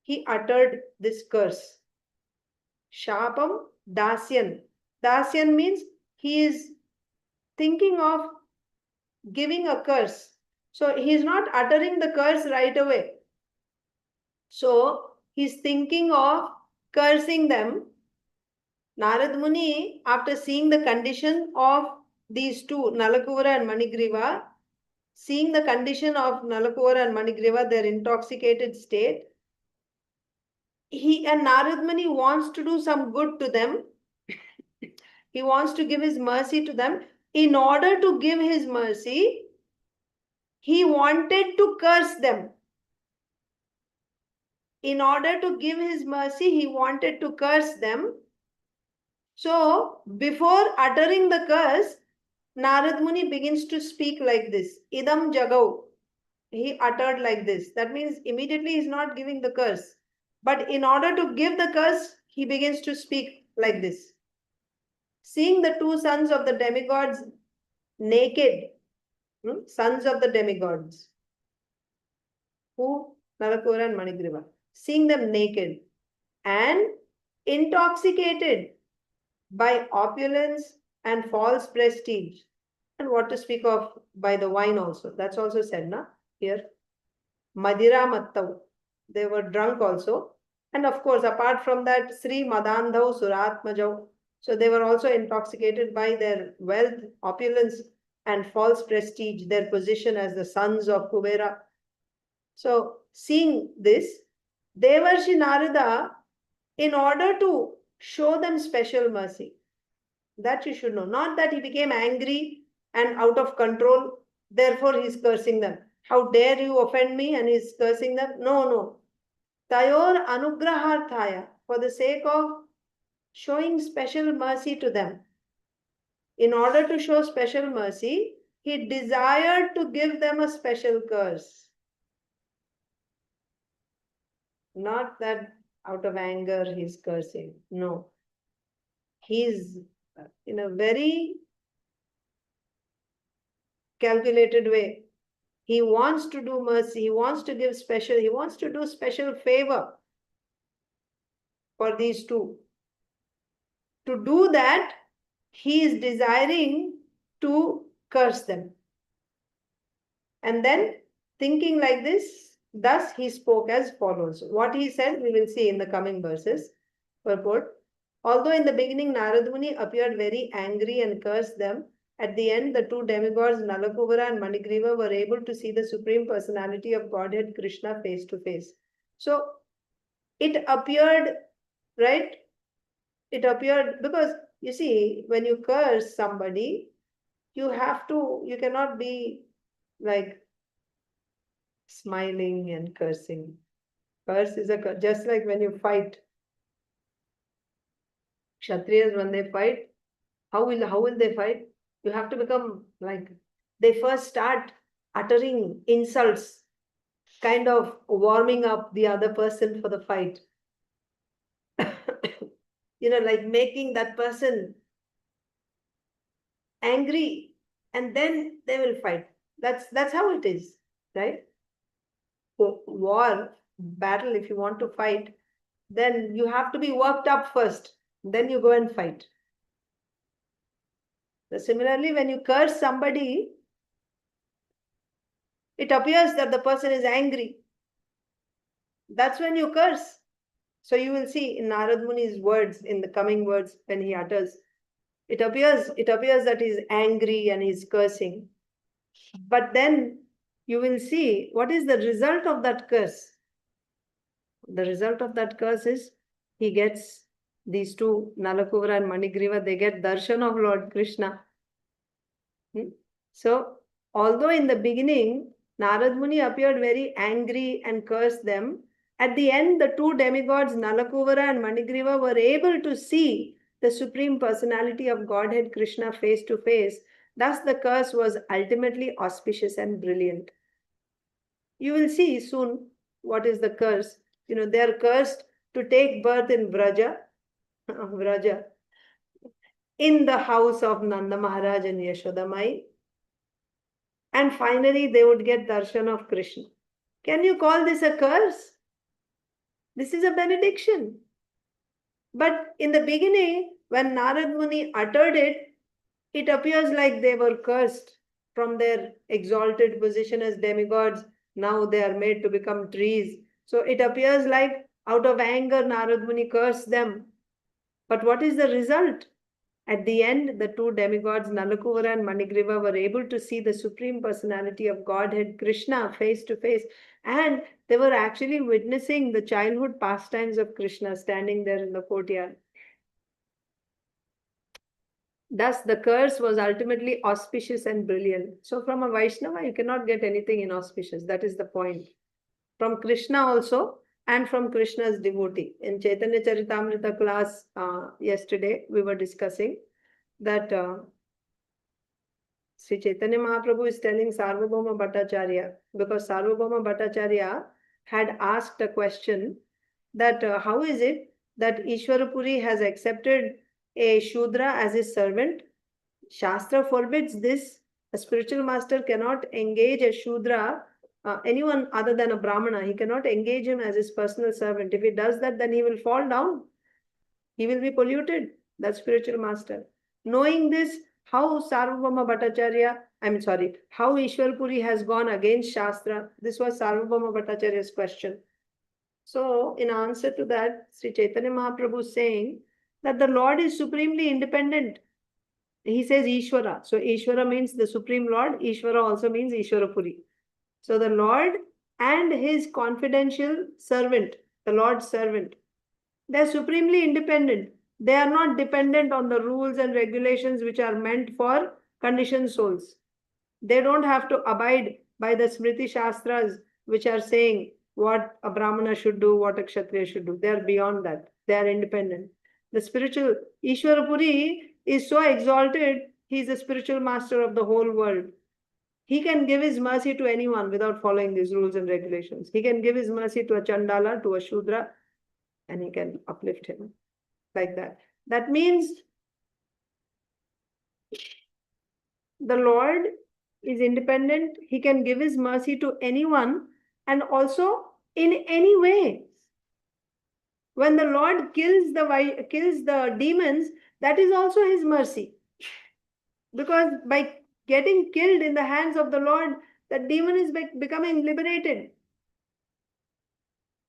He uttered this curse. Śāpaṁ dāsyann. Dāsyann means he is thinking of giving a curse. So he is not uttering the curse right away. So he's thinking of cursing them. Narada Muni, after seeing the condition of these two, Nalakuvara and Manigriva, seeing the condition of Nalakuvara and Manigriva, their intoxicated state, Narada Muni wants to do some good to them. He wants to give his mercy to them. In order to give his mercy, he wanted to curse them. In order to give his mercy, he wanted to curse them. So, before uttering the curse, Narada Muni begins to speak like this. Idaṁ jagau. He uttered like this. That means immediately he is not giving the curse. But in order to give the curse, he begins to speak like this. Seeing the two sons of the demigods naked, sons of the demigods, who? Nalakuvara and Manigriva. Seeing them naked and intoxicated by opulence and false prestige. And what to speak of by the wine also. That's also said, here. Madirā-mattau. They were drunk also. And of course, apart from that, śrī-madāndhau, surātmajau. So they were also intoxicated by their wealth, opulence, and false prestige, their position as the sons of Kuvera. So seeing this, Devarṣi Nārada, in order to show them special mercy, that you should know. Not that he became angry and out of control, therefore he's cursing them. How dare you offend me, and he's cursing them? No. Tayor anugrahārthāya, for the sake of showing special mercy to them. in order to show special mercy, he desired to give them a special curse. Not that out of anger he's cursing. No. He's in a very calculated way. He wants to do mercy. He wants to give special. He wants to do special favor for these two. To do that, he is desiring to curse them. And then, thinking like this, thus he spoke as follows. What he said, we will see in the coming verses. Purport. Although in the beginning Narada Muni appeared very angry and cursed them, at the end the two demigods Nala, Kuvera and Manigriva were able to see the Supreme Personality of Godhead Krishna face to face. So, it appeared, right? It appeared because, you see, when you curse somebody, you cannot be like smiling and cursing. Curse is a curse, just like when you fight. Kshatriyas, when they fight, how will they fight? You have to become like, they first start uttering insults, kind of warming up the other person for the fight. Like making that person angry, and then they will fight. That's how it is, right? So war, battle, if you want to fight, then you have to be worked up first. Then you go and fight. So similarly, when you curse somebody, it appears that the person is angry. That's when you curse. So you will see in Narada Muni's words, in the coming words, when he utters, it appears that he's angry and he's cursing. But then you will see what is the result of that curse. The result of that curse is he gets these two, Nalakuvara and Manigriva, they get darshan of Lord Krishna. So, although in the beginning, Narada Muni appeared very angry and cursed them, at the end, the two demigods, Nalakuvara and Manigriva, were able to see the Supreme Personality of Godhead Krishna face to face. Thus, the curse was ultimately auspicious and brilliant. You will see soon what is the curse. They are cursed to take birth in Vraja, in the house of Nanda Maharaj and Yashoda Mai. And finally, they would get darshan of Krishna. Can you call this a curse? This is a benediction. But in the beginning, when Narada Muni uttered it, it appears like they were cursed from their exalted position as demigods. Now they are made to become trees. So it appears like out of anger, Narada Muni cursed them. But what is the result? At the end, the two demigods, Nalakuvara and Manigriva, were able to see the Supreme Personality of Godhead Krishna face to face. And they were actually witnessing the childhood pastimes of Krishna standing there in the courtyard. Thus, the curse was ultimately auspicious and brilliant. So, from a Vaishnava, you cannot get anything inauspicious. That is the point. From Krishna also, and from Krishna's devotee. In Chaitanya Charitamrita class yesterday, we were discussing that Sri Chaitanya Mahaprabhu is telling Sarvabhauma Bhattacharya, because Sarvabhauma Bhattacharya had asked a question that how is it that Ishwarapuri has accepted a Shudra as his servant? Shastra forbids this. A spiritual master cannot engage a Shudra, anyone other than a Brahmana. He cannot engage him as his personal servant. If he does that, then he will fall down. He will be polluted, that spiritual master. Knowing this, how Sarvabhauma Bhattacharya, how Ishwarapuri has gone against Shastra? This was Sarvabhauma Bhattacharya's question. So, in answer to that, Sri Chaitanya Mahaprabhu is saying that the Lord is supremely independent. He says Ishwara. So, Ishwara means the Supreme Lord. Ishwara also means Ishwarapuri. So, the Lord and his confidential servant, the Lord's servant, they are supremely independent. They are not dependent on the rules and regulations which are meant for conditioned souls. They don't have to abide by the Smriti Shastras which are saying what a Brahmana should do, what a Kshatriya should do. They are beyond that. They are independent. The spiritual Ishwarapuri is so exalted He is the spiritual master of the whole world. He can give his mercy to anyone without following these rules and regulations. He can give his mercy to a Chandala, to a Shudra, and he can uplift him like that. That means the Lord is independent. He can give his mercy to anyone and also in any way. When the Lord kills the demons, that is also his mercy. Because by getting killed in the hands of the Lord, the demon is becoming liberated.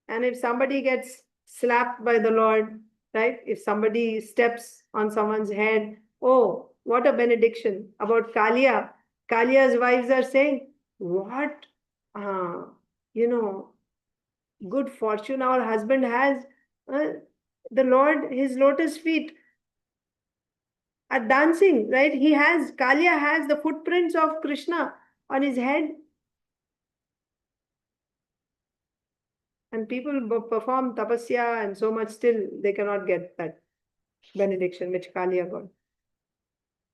And if somebody gets slapped by the Lord, right? If somebody steps on someone's head, oh, what a benediction. About Kaliya. Kaliya's wives are saying, what, good fortune our husband has. The Lord, his lotus feet are dancing, right? Kaliya has the footprints of Krishna on his head. And people perform tapasya and so much, still they cannot get that benediction which Kaliya got.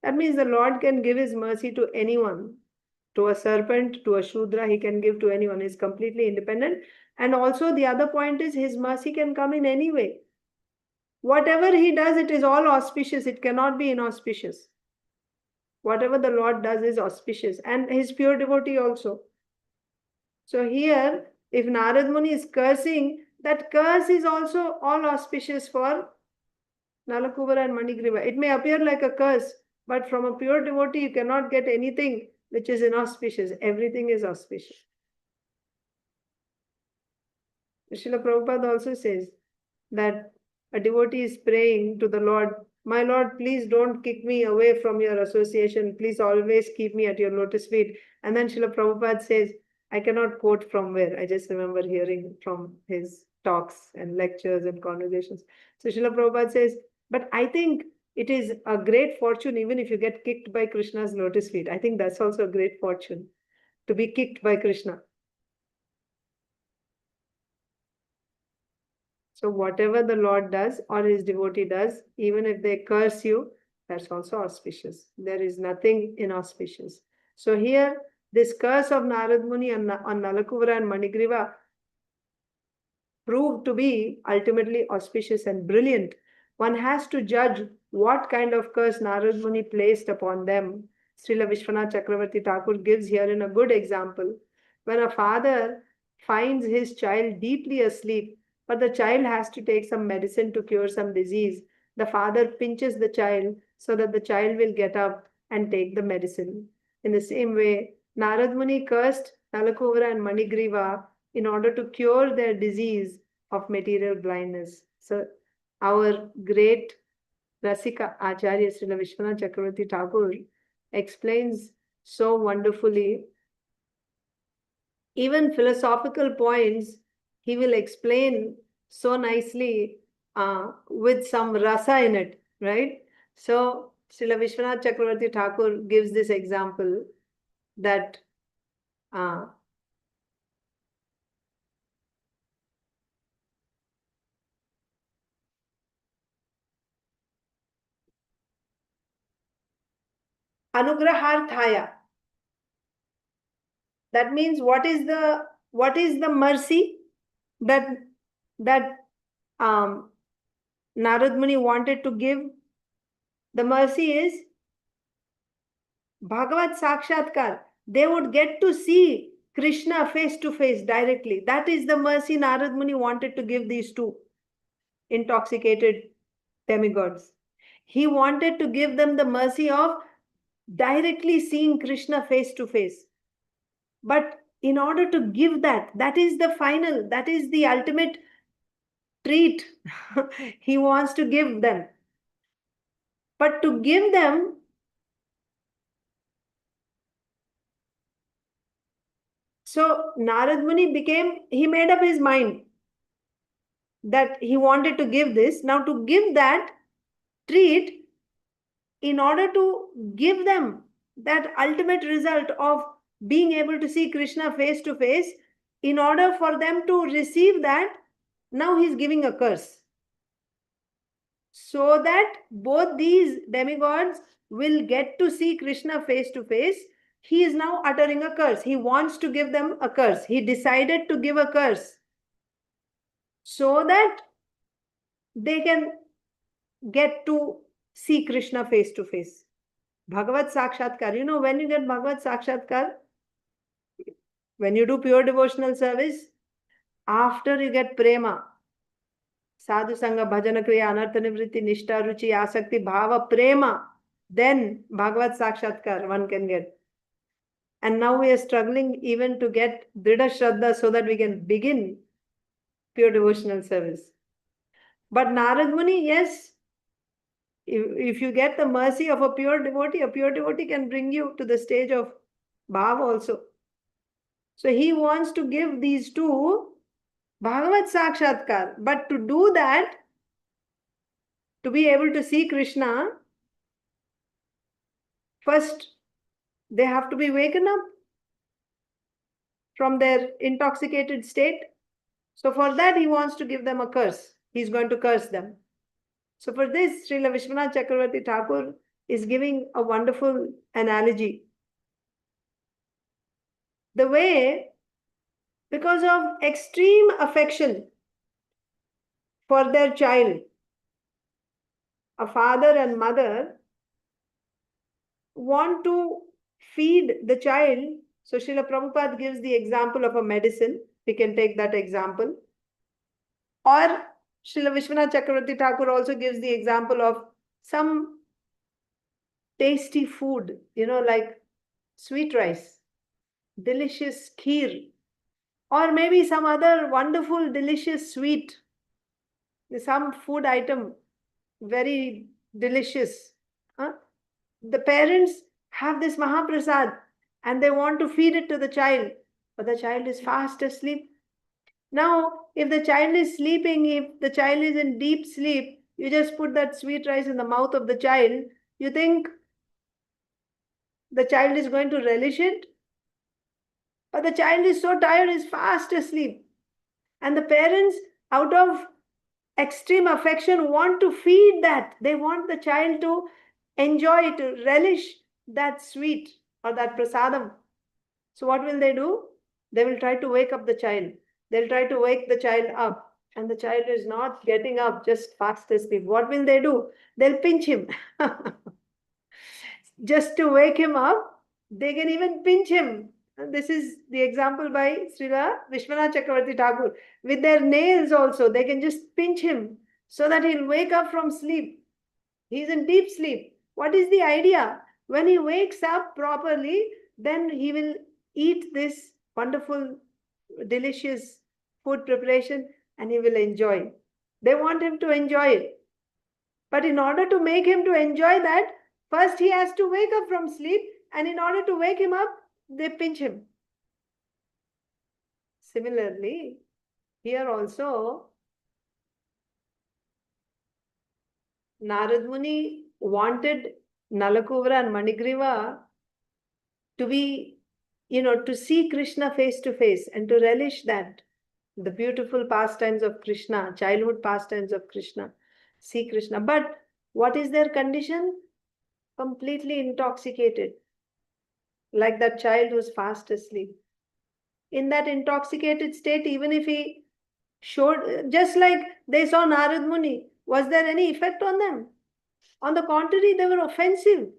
That means the Lord can give his mercy to anyone. To a serpent, to a Shudra, he can give to anyone. He is completely independent. And also the other point is his mercy can come in any way. Whatever he does, it is all auspicious. It cannot be inauspicious. Whatever the Lord does is auspicious. And his pure devotee also. So here, if Narad Muni is cursing, that curse is also all auspicious for Nala, Kuvera and Manigriva. It may appear like a curse, but from a pure devotee, you cannot get anything which is inauspicious. Everything is auspicious. Srila Prabhupada also says that a devotee is praying to the Lord, my Lord, please don't kick me away from your association. Please always keep me at your lotus feet. And then Srila Prabhupada says, I cannot quote from where. I just remember hearing from his talks and lectures and conversations. So Srila Prabhupada says, but I think it is a great fortune even if you get kicked by Krishna's lotus feet. I think that's also a great fortune, to be kicked by Krishna. So whatever the Lord does or his devotee does, even if they curse you, that's also auspicious. There is nothing inauspicious. So here, this curse of Narad Muni on Nalakuvara and Manigriva proved to be ultimately auspicious and brilliant. One has to judge what kind of curse Narad Muni placed upon them. Srila Vishwanath Chakravarti Thakur gives here in a good example. When a father finds his child deeply asleep, but the child has to take some medicine to cure some disease, the father pinches the child so that the child will get up and take the medicine. In the same way, Narad Muni cursed Nalakuvara and Manigriva in order to cure their disease of material blindness. So our great Rasika Acharya Srila Vishwanath Chakravarti Thakur explains so wonderfully. Even philosophical points he will explain so nicely with some rasa in it, right? So Srila Vishwanath Chakravarti Thakur gives this example that anugrahārthāya. That means what is the mercy that Narad Muni wanted to give? The mercy is Bhagavad Sakshatkar. They would get to see Krishna face to face directly. That is the mercy Narad Muni wanted to give these two intoxicated demigods. He wanted to give them the mercy of directly seeing Krishna face to face. But in order to give that is the final, that is the ultimate treat he wants to give them. But to give them, so Narad Muni he made up his mind that he wanted to give this. Now to give that treat, in order to give them that ultimate result of being able to see Krishna face to face, in order for them to receive that, now he's giving a curse. so that both these demigods will get to see Krishna face to face. He is now uttering a curse. He wants to give them a curse. He decided to give a curse so that they can get to see Krishna face to face. Bhagavad Sakshatkar. You know, when you get Bhagavad Sakshatkar, when you do pure devotional service, after you get prema, sadhu sangha, bhajana kriya, anartha nivritti, nishta, ruchi, asakti, bhava, prema, then Bhagavad Sakshatkar one can get. And now we are struggling even to get dṛṣṭvā so that we can begin pure devotional service. But Narad Muni, yes, if you get the mercy of a pure devotee can bring you to the stage of bhava also. So he wants to give these two Bhagavad Sakshatkar. But to do that, to be able to see Krishna, first they have to be waken up from their intoxicated state. So for that he wants to give them a curse. He's going to curse them. So for this, Srila Vishwanath Chakravarti Thakur is giving a wonderful analogy. The way, because of extreme affection for their child, a father and mother want to feed the child. So Srila Prabhupada gives the example of a medicine. We can take that example. Or Srila Vishwanath Chakravarti Thakur also gives the example of some tasty food, you know, like sweet rice, delicious kheer, or maybe some other wonderful, delicious sweet, some food item, very delicious. The parents have this Mahaprasad and they want to feed it to the child, but the child is fast asleep. Now, if the child is sleeping, if the child is in deep sleep, you just put that sweet rice in the mouth of the child, you think the child is going to relish it? But the child is so tired, is fast asleep. And the parents, out of extreme affection, want to feed that. They want the child to enjoy, to relish that sweet or that prasadam. So what will they do? They will try to wake up the child. They'll try to wake the child up. And the child is not getting up, just fast asleep. What will they do? They'll pinch him. Just to wake him up, they can even pinch him. And this is the example by Srila Vishwanath Chakravarti Thakur. With their nails also, they can just pinch him so that he'll wake up from sleep. He's in deep sleep. What is the idea? When he wakes up properly, then he will eat this wonderful, delicious food preparation and he will enjoy. They want him to enjoy it. But in order to make him to enjoy that, first he has to wake up from sleep, and in order to wake him up, they pinch him. Similarly, here also, Narad Muni wanted Nalakuvara and Manigriva to be, to see Krishna face to face and to relish that, the beautiful pastimes of Krishna, childhood pastimes of Krishna, see Krishna. But what is their condition? Completely intoxicated, like that child who's fast asleep. In that intoxicated state, even if he showed, just like they saw Narad Muni, was there any effect on them? On the contrary, they were offensive.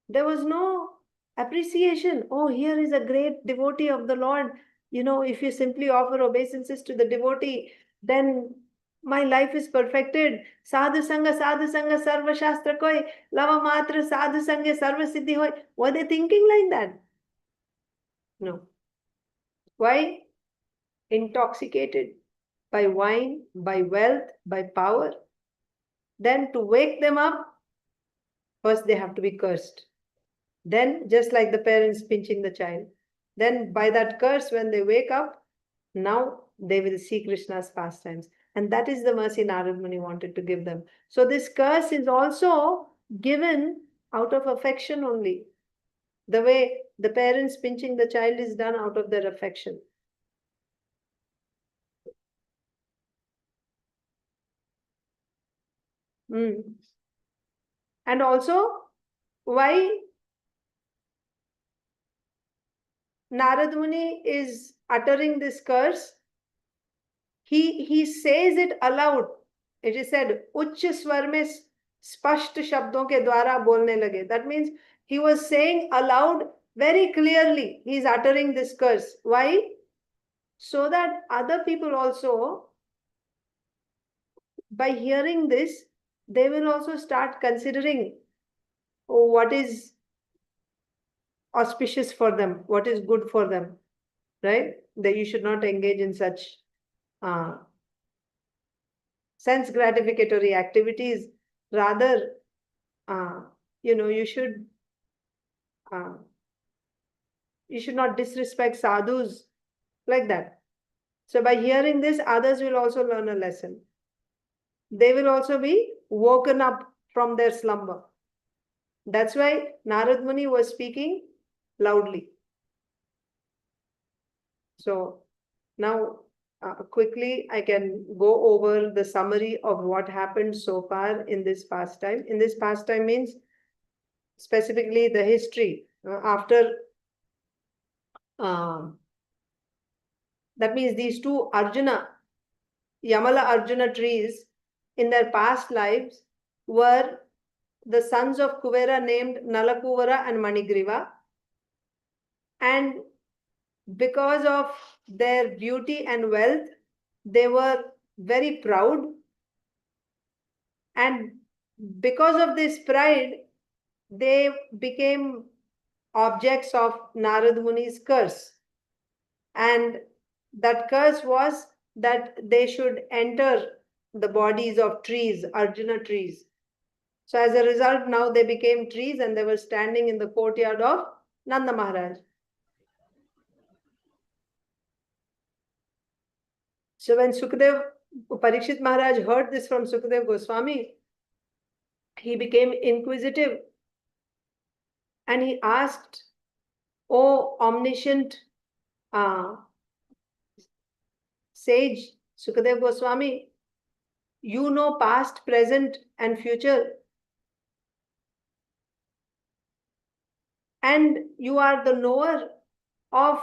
There was no appreciation. Oh, here is a great devotee of the Lord. If you simply offer obeisances to the devotee, then my life is perfected. Sadhu sangha, sarva shastra koi, lava matra sadhu sangha, sarva siddhi hoy. Were they thinking like that? No. Why? Intoxicated by wine, by wealth, by power. Then to wake them up, first they have to be cursed. Then, just like the parents pinching the child, then by that curse, when they wake up, now they will see Krishna's pastimes. And that is the mercy Narad Muni wanted to give them. So this curse is also given out of affection only. The way the parents pinching the child is done out of their affection. And also, why Narad Muni is uttering this curse? He says it aloud. It is said, उच्च स्वर में स्पष्ट शब्दों के द्वारा बोलने लगे. That means he was saying aloud very clearly. He is uttering this curse. Why? So that other people also, by hearing this, they will also start considering what is auspicious for them, what is good for them, right? That you should not engage in such sense gratificatory activities. Rather, you should not disrespect sadhus like that. So by hearing this, others will also learn a lesson. They will also be woken up from their slumber. That's why Narad Muni was speaking loudly. So now quickly I can go over the summary of what happened so far in this pastime. In this pastime means specifically the history. After that means these two Arjuna, Yamala-arjuna trees in their past lives were the sons of Kuvera named Nala-Kuvera and Manigriva. And because of their beauty and wealth, they were very proud. And because of this pride, they became objects of Narad Muni's curse. And that curse was that they should enter the bodies of trees, Arjuna trees. So as a result, now they became trees and they were standing in the courtyard of Nanda Maharaj. So when Parikshit Maharaj heard this from Sukadev Goswami, he became inquisitive and he asked, "O omniscient sage Sukadev Goswami, you know past, present and future, and you are the knower of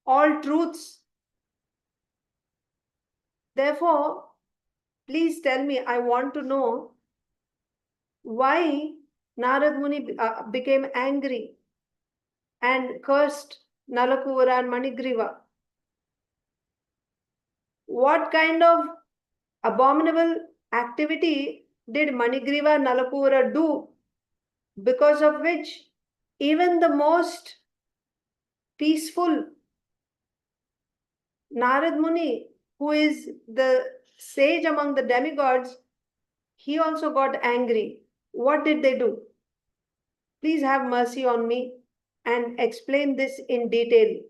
all truths. Therefore, please tell me, I want to know why Narad Muni became angry and cursed Nala-Kuvera and Manigriva. What kind of abominable activity did Manigriva and Nala-Kuvera do, because of which even the most peaceful Narad Muni, who is the sage among the demigods, he also got angry? What did they do? Please have mercy on me and explain this in detail."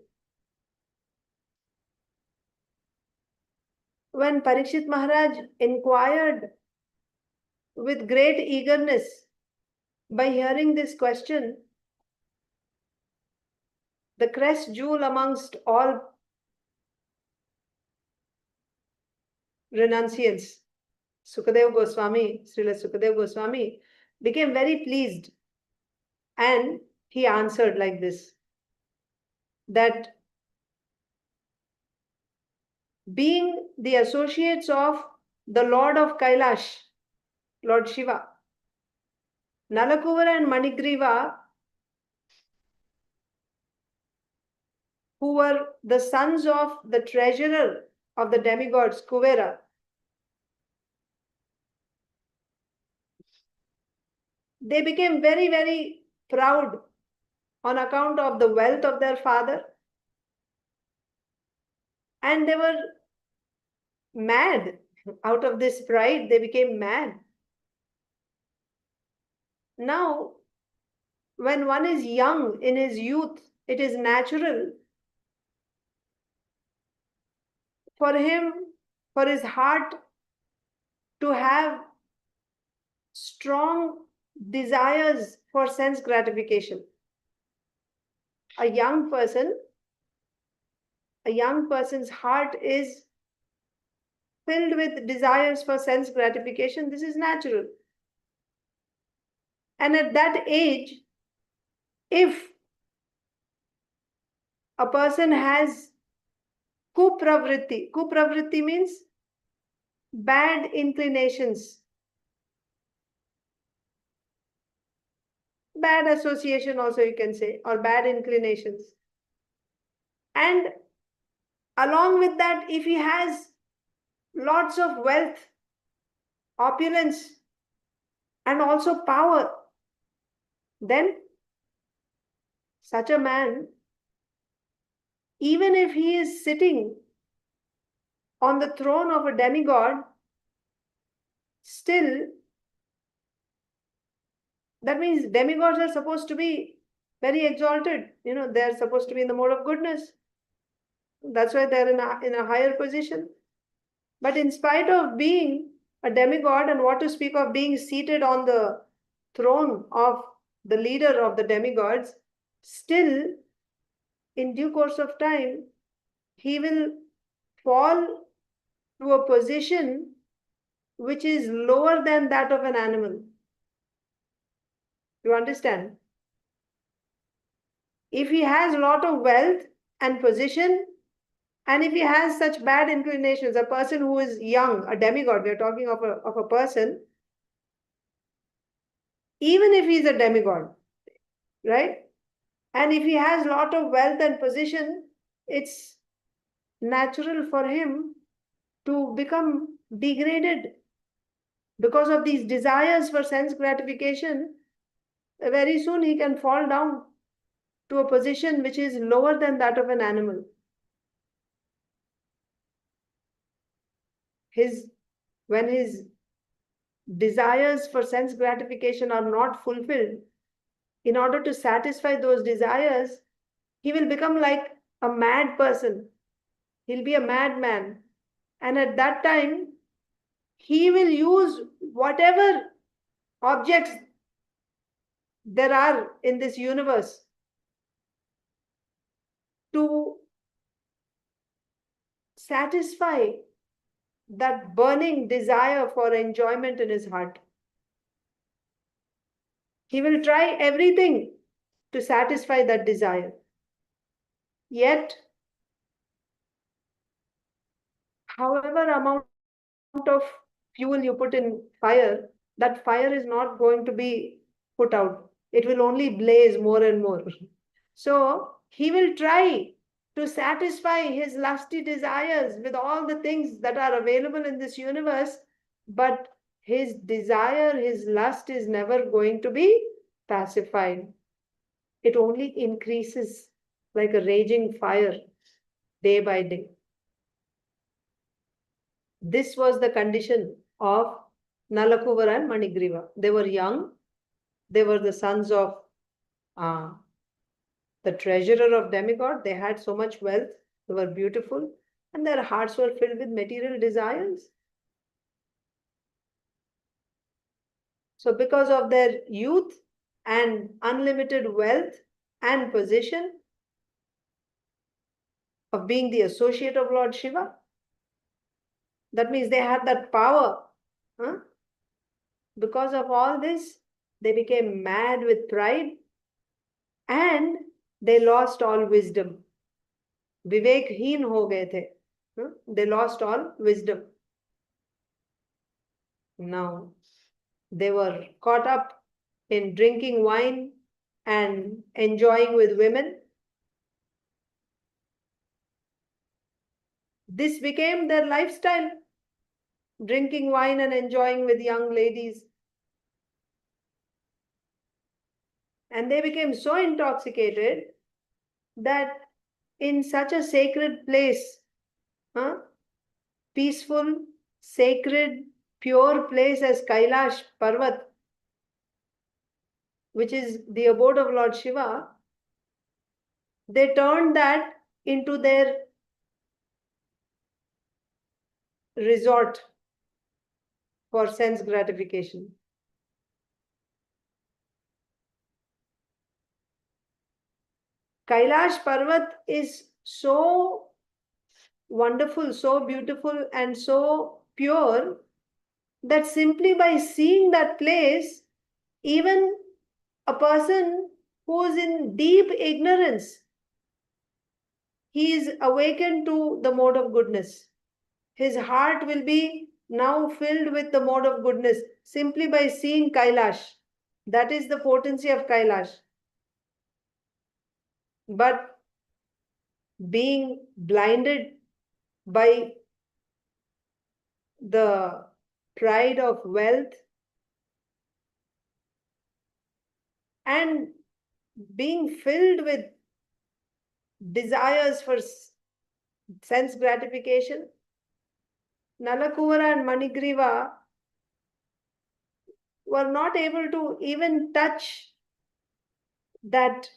When Parikshit Maharaj inquired with great eagerness by hearing this question, the crest jewel amongst all renunciants, Sukadeva Goswami, Srila Sukadeva Goswami, became very pleased, and he answered like this, that being the associates of the Lord of Kailash, Lord Shiva, Nala-Kuvera and Manigriva, who were the sons of the treasurer of the demigods, Kuvera, they became very, very proud on account of the wealth of their father, and they were mad. Out of this pride, they became mad. Now, when one is young in his youth, it is natural for him, for his heart to have strong desires for sense gratification. A young person's heart is filled with desires for sense gratification. This is natural. And at that age, if a person has kupravritti means bad inclinations, bad association also you can say, or bad inclinations. And along with that, if he has lots of wealth, opulence, and also power, then such a man, even if he is sitting on the throne of a demigod, still, that means demigods are supposed to be very exalted. They're supposed to be in the mode of goodness. That's why they're in a higher position. But in spite of being a demigod, and what to speak of being seated on the throne of the leader of the demigods, still, in due course of time, he will fall to a position which is lower than that of an animal. You understand? If he has a lot of wealth and position, and if he has such bad inclinations, a person who is young, a demigod, we are talking of a person, even if he is a demigod, right? And if he has a lot of wealth and position, it's natural for him to become degraded because of these desires for sense gratification. Very soon he can fall down to a position which is lower than that of an animal. When his desires for sense gratification are not fulfilled, in order to satisfy those desires, he will become like a mad person. He'll be a madman. And at that time, he will use whatever objects there are in this universe to satisfy that burning desire for enjoyment in his heart. He will try everything to satisfy that desire. Yet, however amount of fuel you put in fire, that fire is not going to be put out. It will only blaze more and more. So he will try to satisfy his lusty desires with all the things that are available in this universe, but his desire, his lust is never going to be pacified. It only increases like a raging fire day by day. This was the condition of Nala, Kuvera and Manigriva. They were young. They were the sons of the treasurer of demigod. They had so much wealth. They were beautiful. And their hearts were filled with material desires. So because of their youth and unlimited wealth and position of being the associate of Lord Shiva, that means they had that power. Because of all this, they became mad with pride and they lost all wisdom. Vivekhin ho gaye the. They lost all wisdom. Now, they were caught up in drinking wine and enjoying with women. This became their lifestyle, drinking wine and enjoying with young ladies. And they became so intoxicated that in such a sacred place, peaceful, sacred, pure place as Kailash Parvat, which is the abode of Lord Shiva, they turned that into their resort for sense gratification. Kailash Parvat is so wonderful, so beautiful, and so pure that simply by seeing that place, even a person who is in deep ignorance, he is awakened to the mode of goodness. His heart will be now filled with the mode of goodness simply by seeing Kailash. That is the potency of Kailash. But being blinded by the pride of wealth and being filled with desires for sense gratification, Nala, Kuvera and Manigriva were not able to even touch that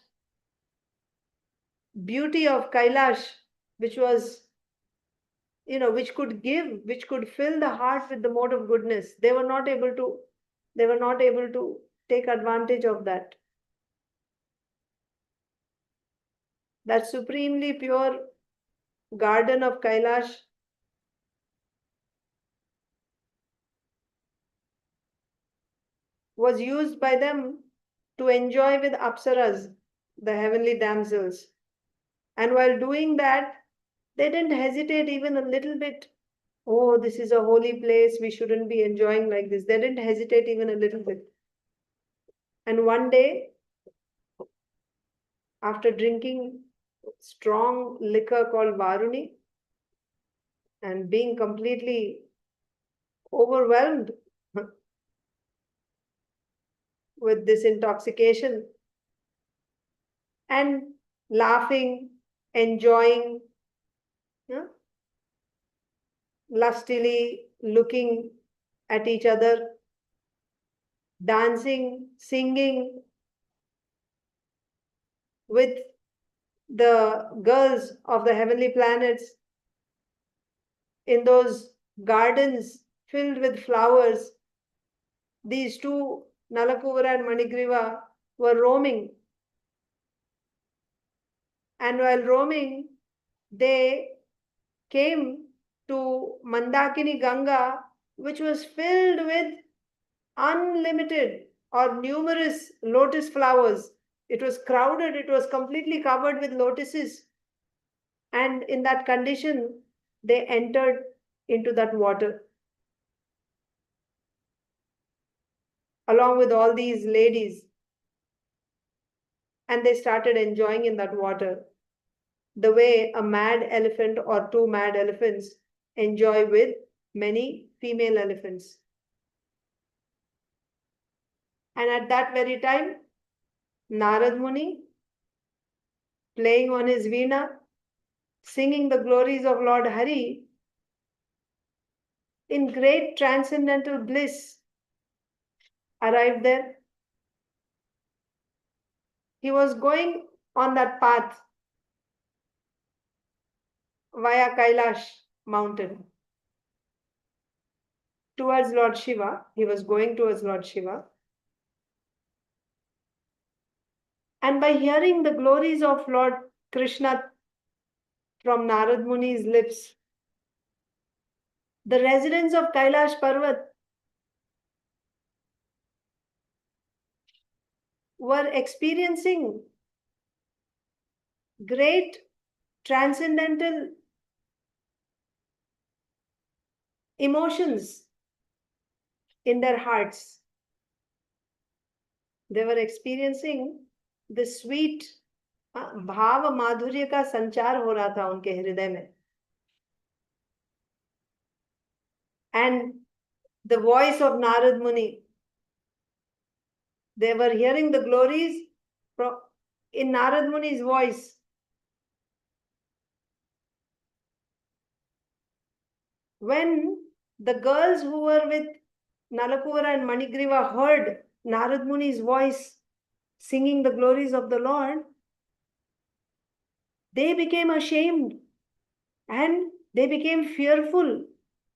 beauty of Kailash, which was, which could fill the heart with the mode of goodness. They were not able to take advantage of that. That supremely pure garden of Kailash was used by them to enjoy with Apsaras, the heavenly damsels. And while doing that, they didn't hesitate even a little bit. Oh, this is a holy place. We shouldn't be enjoying like this. They didn't hesitate even a little bit. And one day, after drinking strong liquor called Varuni and being completely overwhelmed with this intoxication and laughing, enjoying, lustily looking at each other, dancing, singing with the girls of the heavenly planets in those gardens filled with flowers. These two, Nala, Kuvera and Manigriva, were roaming. And while roaming, they came to Mandakini Ganga, which was filled with unlimited or numerous lotus flowers. It was crowded, it was completely covered with lotuses. And in that condition, they entered into that water, along with all these ladies. And they started enjoying in that water, the way a mad elephant or two mad elephants enjoy with many female elephants. And at that very time, Narad Muni, playing on his veena, singing the glories of Lord Hari, in great transcendental bliss, arrived there. He was going on that path via Kailash mountain towards Lord Shiva. He was going towards Lord Shiva. And by hearing the glories of Lord Krishna from Narad Muni's lips, the residents of Kailash Parvat were experiencing great transcendental emotions in their hearts. They were experiencing the sweet भाव माधुर्य का संचार हो रहा था उनके हृदय में. And the voice of Narad Muni, they were hearing the glories in Narad Muni's voice. When the girls who were with Nala, Kuvera and Manigriva heard Narad Muni's voice singing the glories of the Lord, they became ashamed and they became fearful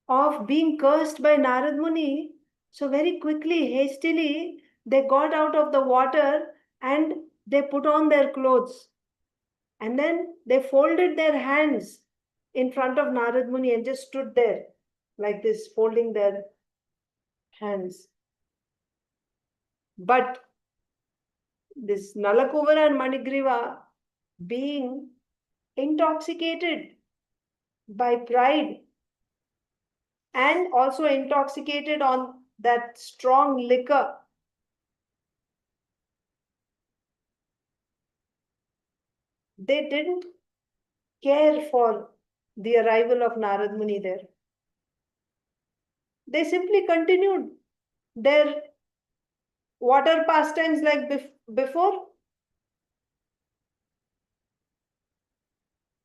of being cursed by Narad Muni. So very quickly, hastily, they got out of the water and they put on their clothes. And then they folded their hands in front of Narad Muni and just stood there like this, folding their hands. But this Nala-Kuvera and Manigriva being intoxicated by pride and also intoxicated on that strong liquor. They didn't care for the arrival of Narad Muni there. They simply continued their water pastimes like before.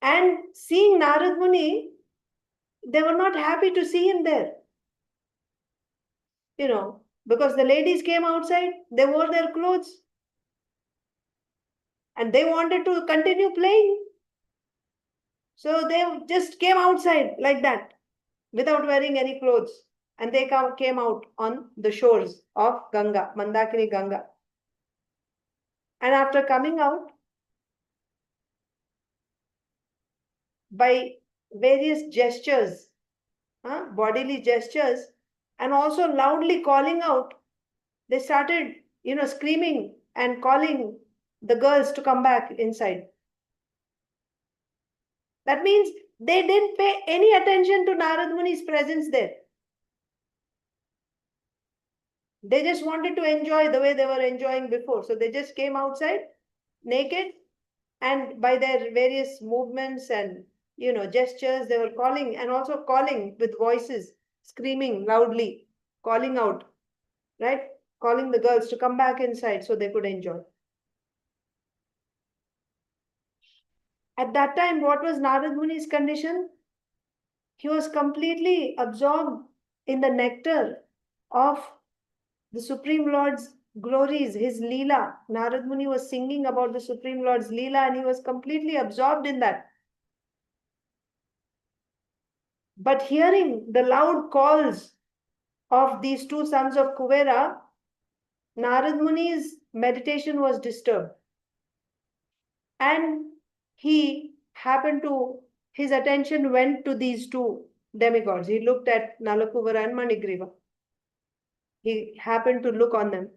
And seeing Narad Muni, they were not happy to see him there. Because the ladies came outside, they wore their clothes. And they wanted to continue playing. So they just came outside like that, without wearing any clothes. And they came out on the shores of Ganga, Mandakini Ganga. And after coming out, by various gestures, bodily gestures, and also loudly calling out, they started, screaming and calling the girls to come back inside. That means they didn't pay any attention to Narad Muni's presence there. They just wanted to enjoy the way they were enjoying before. So they just came outside naked, and by their various movements and gestures, they were calling, and also calling with voices, screaming loudly, calling out, right? Calling the girls to come back inside so they could enjoy. At that time, what was Narad Muni's condition? He was completely absorbed in the nectar of the Supreme Lord's glories, his Leela. Narad Muni was singing about the Supreme Lord's Leela, and he was completely absorbed in that. But hearing the loud calls of these two sons of Kuvera, Narad Muni's meditation was disturbed. And his attention went to these two demigods. He looked at Nala-Kuvera and Manigriva. He happened to look on them.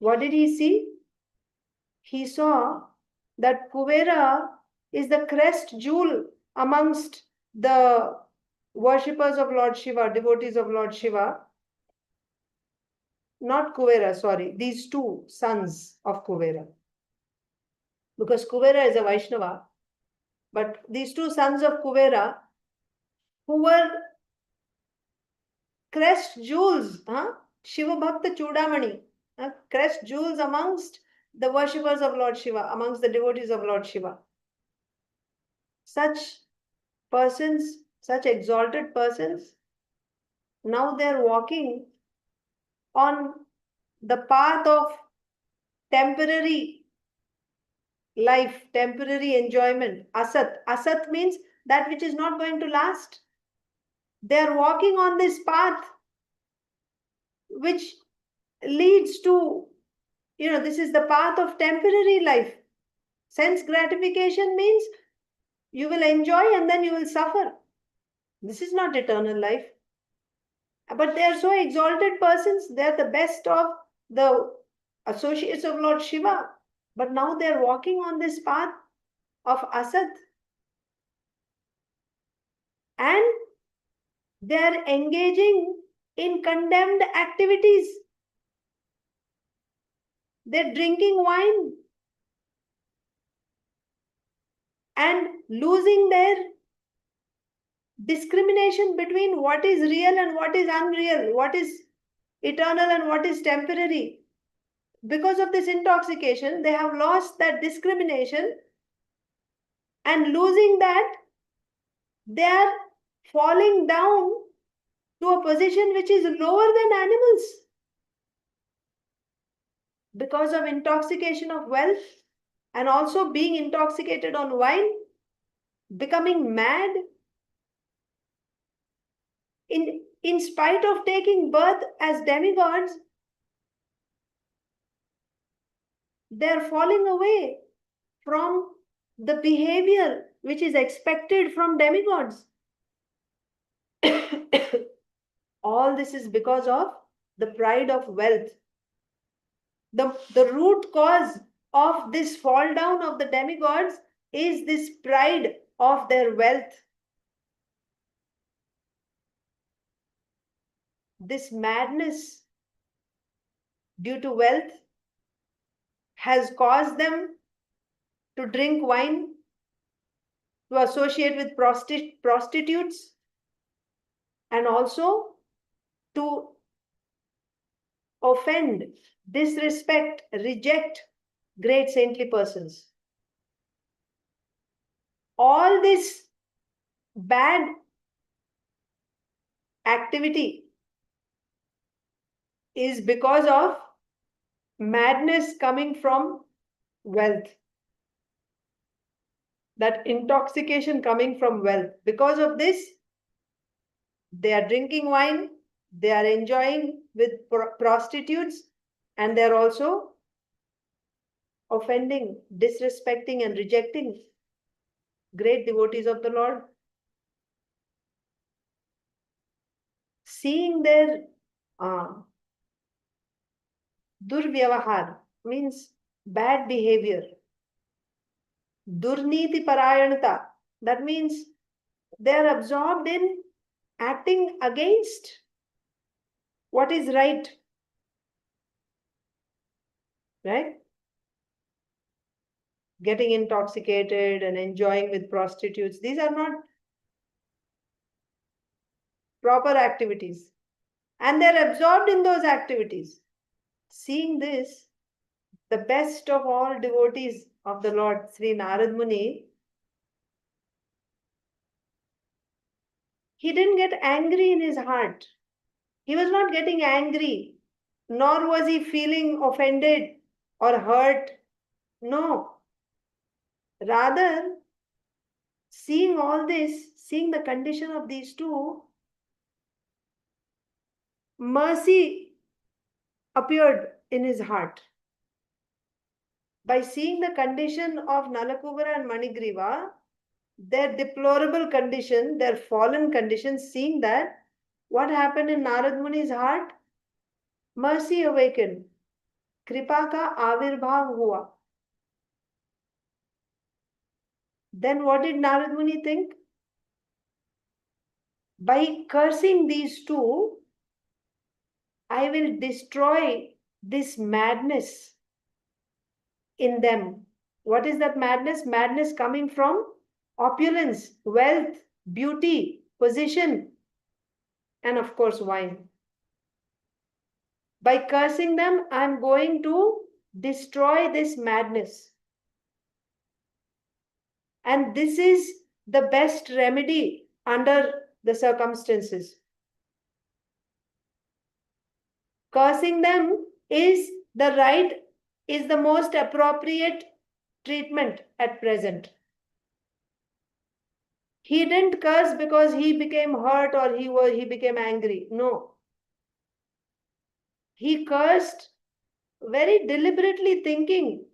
What did he see? He saw that Kuvera is the crest jewel amongst the worshippers of Lord Shiva, devotees of Lord Shiva. Not Kuvera, sorry, these two sons of Kuvera. Because Kuvera is a Vaishnava, but these two sons of Kuvera, who were crest jewels, Shiva Bhakta Chudamani, crest jewels amongst the worshippers of Lord Shiva, amongst the devotees of Lord Shiva. Such persons, such exalted persons, now they're walking on the path of temporary life, temporary enjoyment. Asat. Asat means that which is not going to last. They are walking on this path which leads to, this is the path of temporary life. Sense gratification means you will enjoy and then you will suffer. This is not eternal life. But they are so exalted persons. They are the best of the associates of Lord Shiva. But now they are walking on this path of Asat. And they are engaging in condemned activities. They're drinking wine and losing their discrimination between what is real and what is unreal, what is eternal and what is temporary. Because of this intoxication, they have lost that discrimination, and losing that, they are falling down to a position which is lower than animals. Because of intoxication of wealth and also being intoxicated on wine, becoming mad. In spite of taking birth as demigods, they are falling away from the behavior which is expected from demigods. All this is because of the pride of wealth. the root cause of this fall down of the demigods is this pride of their wealth. This madness due to wealth has caused them to drink wine, to associate with prostitutes, and also to offend, disrespect, reject great saintly persons. All this bad activity is because of madness coming from wealth. That intoxication coming from wealth. Because of this, they are drinking wine, they are enjoying with prostitutes, and they are also offending, disrespecting, and rejecting great devotees of the Lord. Seeing their durvyavahar means bad behavior. Durniti parayanata, that means they are absorbed in acting against what is right. Right? Getting intoxicated and enjoying with prostitutes. These are not proper activities. And they're absorbed in those activities. Seeing this, the best of all devotees of the Lord, Sri Narada Muni, he didn't get angry in his heart. He was not getting angry, nor was he feeling offended or hurt. No. Rather, seeing all this, seeing the condition of these two, mercy appeared in his heart. By seeing the condition of Nalakuvara and Manigriva, their deplorable condition, their fallen condition, seeing that, what happened in Narad Muni's heart? Mercy awakened. Kripa ka avirbhav hua. Then what did Narad Muni think? By cursing these two, I will destroy this madness in them. What is that madness? Madness coming from opulence, wealth, beauty, position, and of course wine. By cursing them, I am going to destroy this madness. And this is the best remedy under the circumstances. Cursing them is the most appropriate treatment at present. He didn't curse because he became hurt or he became angry. No. He cursed very deliberately, thinking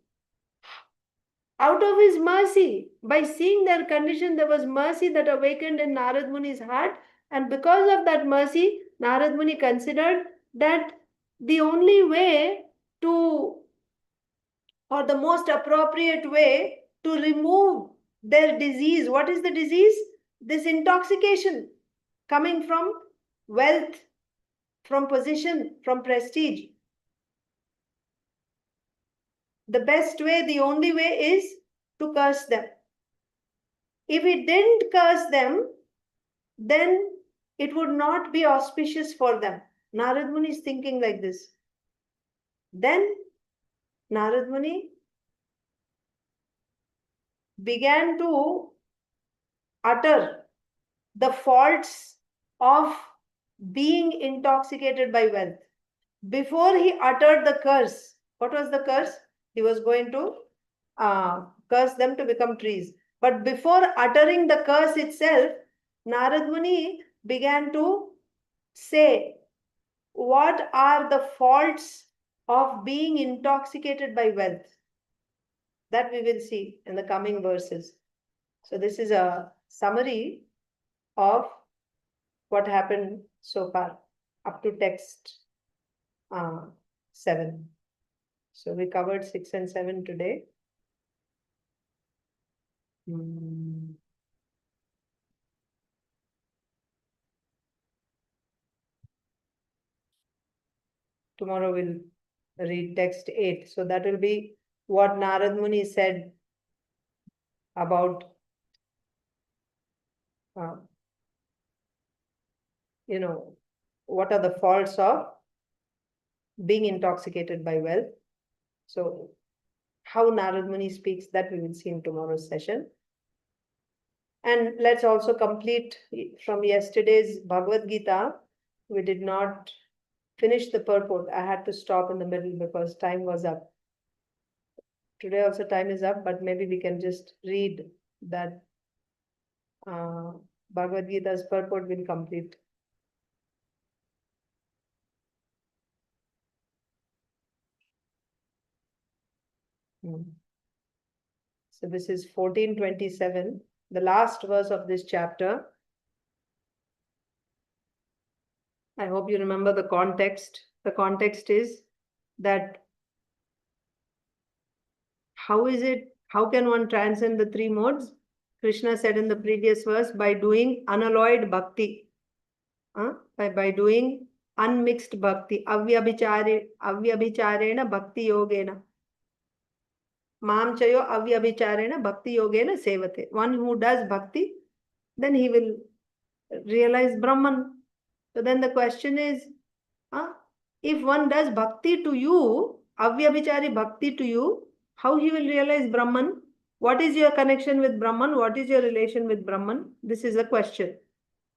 out of his mercy. By seeing their condition, there was mercy that awakened in Narad Muni's heart. And because of that mercy, Narad Muni considered that the only way to, or the most appropriate way to remove their disease. What is the disease? This intoxication coming from wealth, from position, from prestige. The best way, the only way is to curse them. If he didn't curse them, then it would not be auspicious for them. Narad Muni is thinking like this. Then Narad Muni began to utter the faults of being intoxicated by wealth. Before he uttered the curse, what was the curse? He was going to curse them to become trees. But before uttering the curse itself, Narad Muni began to say, what are the faults of being intoxicated by wealth? That we will see in the coming verses. So this is a summary of what happened so far up to text 7. So we covered 6 and 7 today. Tomorrow we'll read text 8. So that will be what Narad Muni said about what are the faults of being intoxicated by wealth. So how Narad Muni speaks, that we will see in tomorrow's session. And let's also complete from yesterday's Bhagavad Gita. We did not finish the purport. I had to stop in the middle because time was up. Today also time is up, but maybe we can just read that Bhagavad Gita's purport will complete. So this is 1427, the last verse of this chapter. I hope you remember the context. The context is that how can one transcend the three modes? Krishna said in the previous verse, by doing unalloyed bhakti, by doing unmixed bhakti, avyabhicharena bhakti yogena. Mam chayo avyabhicharena bhakti yogena sevate. One who does bhakti, then he will realize Brahman. So then the question is, if one does bhakti to you, avyabhichari bhakti to you, how he will realize Brahman? What is your connection with Brahman? What is your relation with Brahman? This is the question.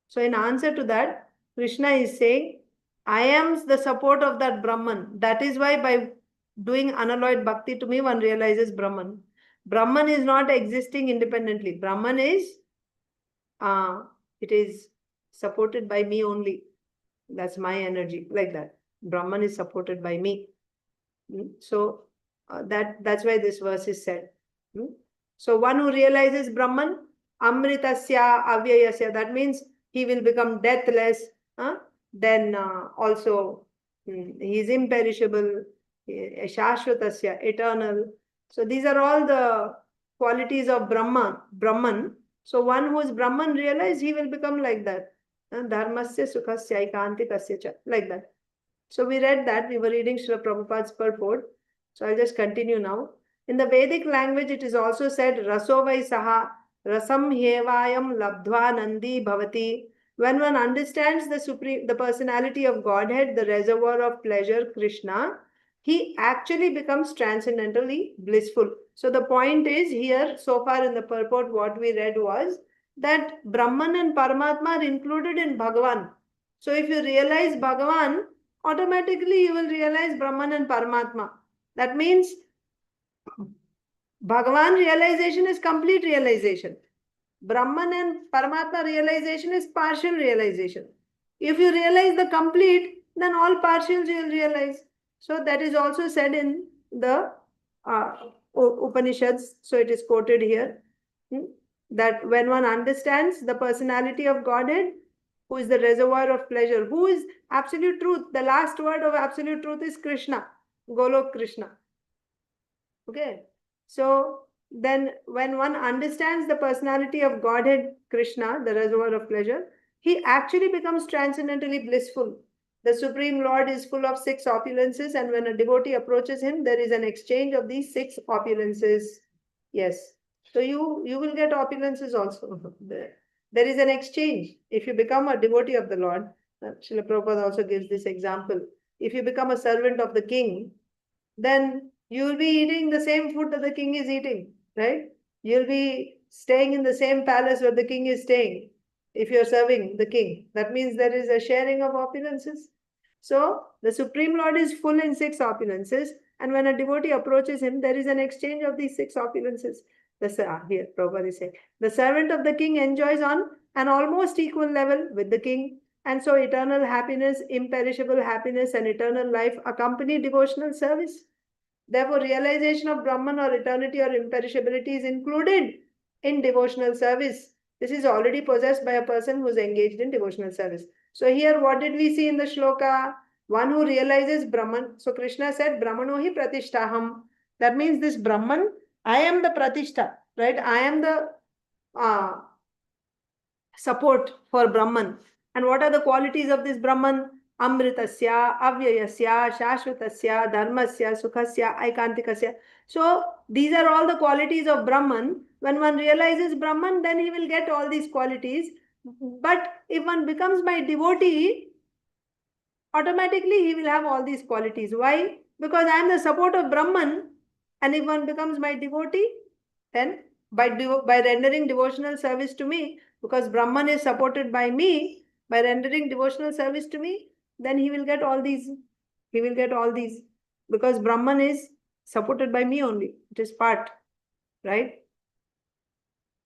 So in answer to that, Krishna is saying, I am the support of that Brahman. That is why by doing unalloyed bhakti to me, one realizes Brahman. Brahman is not existing independently. Brahman is, it is supported by me only. That's my energy, like that. Brahman is supported by me. So that's why this verse is said. So one who realizes Brahman, amritasya avyayasya, that means he will become deathless. Then also he is imperishable, shashvatasya, eternal. So these are all the qualities of Brahman. So one who is Brahman realized, he will become like that. Dharmasya sukhasya ikantikasya cha, like that. So we read that. We were reading Srila Prabhupada's purport. So I'll just continue now. In the Vedic language, it is also said, Rasovai saha rasam hevayam labdhva nandi bhavati. When one understands the personality of Godhead, the reservoir of pleasure, Krishna, he actually becomes transcendentally blissful. So the point is here, so far in the purport, what we read was that Brahman and Paramatma are included in Bhagavan. So if you realize Bhagavan, automatically you will realize Brahman and Paramatma. That means Bhagavan realization is complete realization. Brahman and Paramatma realization is partial realization. If you realize the complete, then all partials you will realize. So that is also said in the Upanishads. So it is quoted here. That when one understands the personality of Godhead, who is the reservoir of pleasure, who is absolute truth, the last word of absolute truth is Krishna, Golok Krishna. Okay. So then when one understands the personality of Godhead, Krishna, the reservoir of pleasure, he actually becomes transcendently blissful. The Supreme Lord is full of 6 opulences, and when a devotee approaches him, there is an exchange of these 6 opulences. Yes. So you will get opulences also. There is an exchange. If you become a devotee of the Lord, Srila Prabhupada also gives this example. If you become a servant of the king, then you will be eating the same food that the king is eating, right? You'll be staying in the same palace where the king is staying. If you're serving the king, that means there is a sharing of opulences. So the Supreme Lord is full in 6 opulences, and when a devotee approaches him, there is an exchange of these 6 opulences. Here, Prabhupada is saying, the servant of the king enjoys on an almost equal level with the king, and so eternal happiness, imperishable happiness, and eternal life accompany devotional service. Therefore, realization of Brahman or eternity or imperishability is included in devotional service. This is already possessed by a person who is engaged in devotional service. So here, what did we see in the shloka? one who realizes Brahman. So Krishna said, Brahmano hi pratishtaham. That means this Brahman, I am the pratishtha, right? I am the support for Brahman. And what are the qualities of this Brahman? Amritasya, avyayasya, shashvatasya, dharmasya, sukhasya, aikantikasya. So these are all the qualities of Brahman. When one realizes Brahman, then he will get all these qualities. But if one becomes my devotee, automatically he will have all these qualities. Why? Because I am the support of Brahman, and if one becomes my devotee, then by rendering devotional service to me, because Brahman is supported by me, by rendering devotional service to me, then he will get all these. He will get all these. Because Brahman is supported by me only. It is part, right?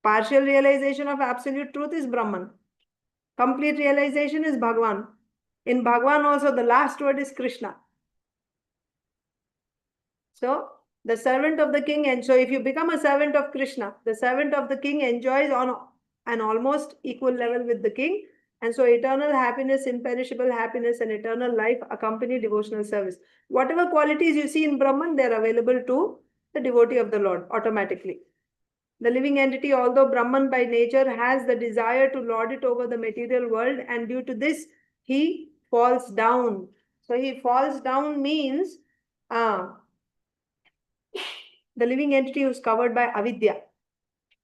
Partial realization of absolute truth is Brahman. Complete realization is Bhagwan. In Bhagwan also, the last word is Krishna. So, the servant of the king, and so if you become a servant of Krishna, the servant of the king enjoys on an almost equal level with the king. And so eternal happiness, imperishable happiness, and eternal life accompany devotional service. Whatever qualities you see in Brahman, they are available to the devotee of the Lord automatically. The living entity, although Brahman by nature, has the desire to lord it over the material world, and due to this, he falls down. So he falls down means the living entity is covered by avidya.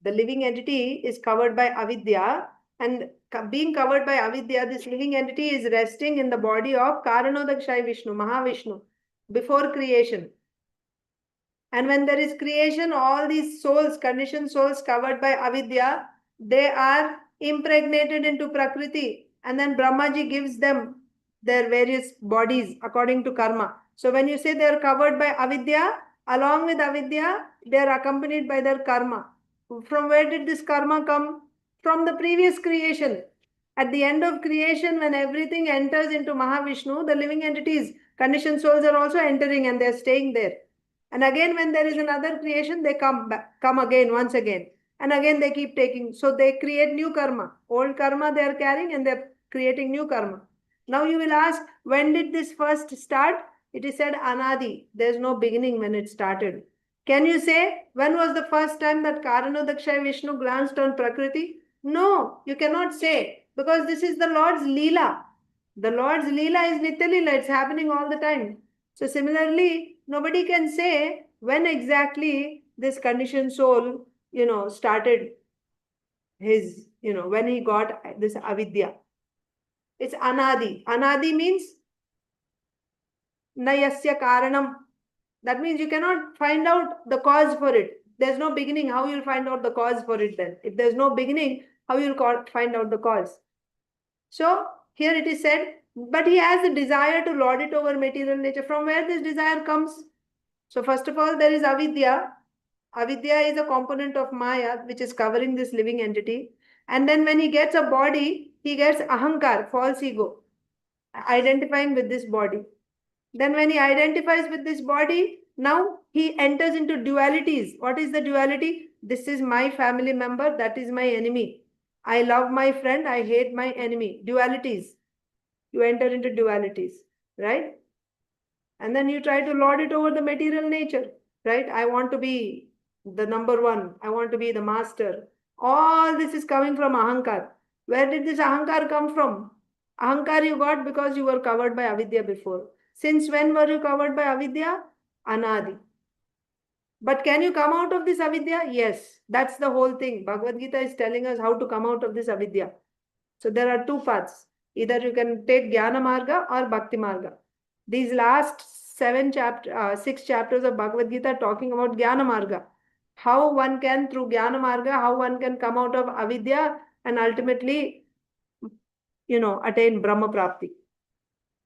The living entity is covered by avidya, and being covered by avidya, this living entity is resting in the body of Karanodakshai Vishnu, Mahavishnu, before creation. And when there is creation, all these souls, conditioned souls covered by avidya, they are impregnated into Prakriti. And then Brahmaji gives them their various bodies according to karma. So when you say they are covered by avidya, along with avidya, they are accompanied by their karma. From where did this karma come? From the previous creation. At the end of creation, when everything enters into Mahavishnu, the living entities, conditioned souls are also entering and they are staying there. And again, when there is another creation, they come back, come again, once again. And again, they keep taking. So they create new karma. Old karma they are carrying and they're creating new karma. Now you will ask, when did this first start? It is said anadi. There's no beginning when it started. Can you say, when was the first time that Karanodakshai Vishnu glanced on Prakriti? No, you cannot say, because this is the Lord's Leela. The Lord's Leela is Nitya Leela. It's happening all the time. So similarly, nobody can say when exactly this conditioned soul, started his, when he got this avidya. It's anadi. Anadi means nayasya karanam. That means you cannot find out the cause for it. There's no beginning. How you'll find out the cause for it then? If there's no beginning, how you'll find out the cause? So here it is said, but he has the desire to lord it over material nature. From where this desire comes? So first of all, there is avidya. Avidya is a component of Maya, which is covering this living entity. And then when he gets a body, he gets ahankar, false ego, identifying with this body. Then when he identifies with this body, now he enters into dualities. What is the duality? This is my family member, that is my enemy. I love my friend, I hate my enemy. Dualities. You enter into dualities, right? And then you try to lord it over the material nature, right? I want to be the number one. I want to be the master. All this is coming from ahankar. Where did this ahankar come from? Ahankar you got because you were covered by avidya before. Since when were you covered by avidya? Anadi. But can you come out of this avidya? Yes. That's the whole thing. Bhagavad Gita is telling us how to come out of this avidya. So there are two paths. Either you can take Jnana Marga or Bhakti Marga. These last 6 chapters of Bhagavad Gita are talking about Jnana Marga. How one can, through Jnana Marga, how one can come out of avidya and ultimately, attain Brahma Prapti.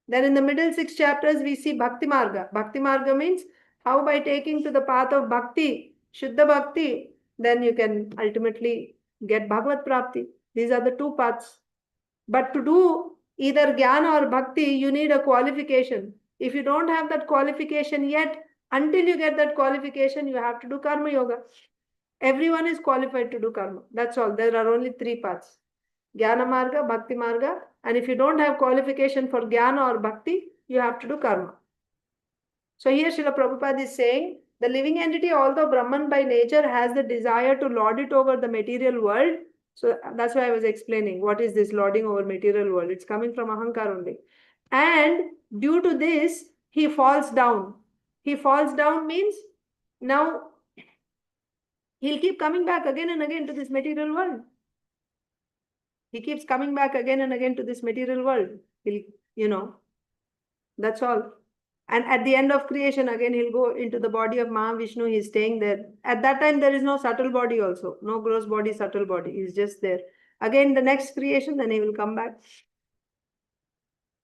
Then in the middle 6 chapters, we see Bhakti Marga. Bhakti Marga means how by taking to the path of Bhakti, Shuddha Bhakti, then you can ultimately get Bhagavad Prapti. These are the two paths. But to do either Jnana or Bhakti, you need a qualification. If you don't have that qualification yet, until you get that qualification, you have to do Karma Yoga. Everyone is qualified to do Karma. That's all. There are only 3 paths. Jnana Marga, Bhakti Marga. And if you don't have qualification for Jnana or Bhakti, you have to do karma. So here Srila Prabhupada is saying, the living entity, although Brahman by nature, has the desire to lord it over the material world. So that's why I was explaining what is this lording over material world. It's coming from Ahankar only. And due to this, he falls down. He falls down means now he'll keep coming back again and again to this material world. He keeps coming back again and again to this material world. He'll, that's all. And at the end of creation, again, he'll go into the body of Mahavishnu. He's staying there. At that time, there is no subtle body also. No gross body, subtle body. He's just there. Again, the next creation, then he will come back.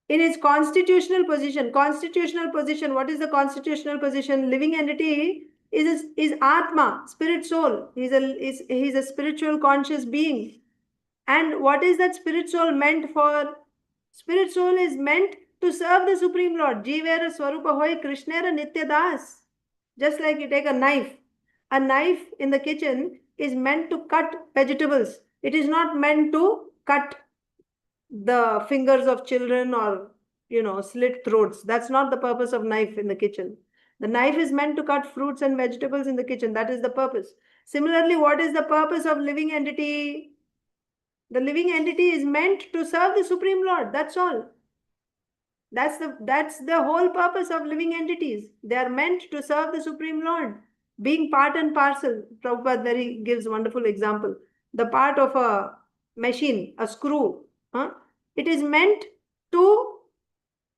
In his constitutional position, what is the constitutional position? Living entity is Atma, spirit soul. He's a spiritual conscious being. And what is that spirit soul meant for? Spirit soul is meant to serve the Supreme Lord. Jivera Swarupa Hoy Krishnera Nitya Das. Just like you take a knife. A knife in the kitchen is meant to cut vegetables. It is not meant to cut the fingers of children or, slit throats. That's not the purpose of knife in the kitchen. The knife is meant to cut fruits and vegetables in the kitchen. That is the purpose. Similarly, what is the purpose of living entity? The living entity is meant to serve the Supreme Lord. That's all. That's the whole purpose of living entities. They are meant to serve the Supreme Lord. Being part and parcel. Prabhupada gives wonderful example. The part of a machine, a screw. It is meant to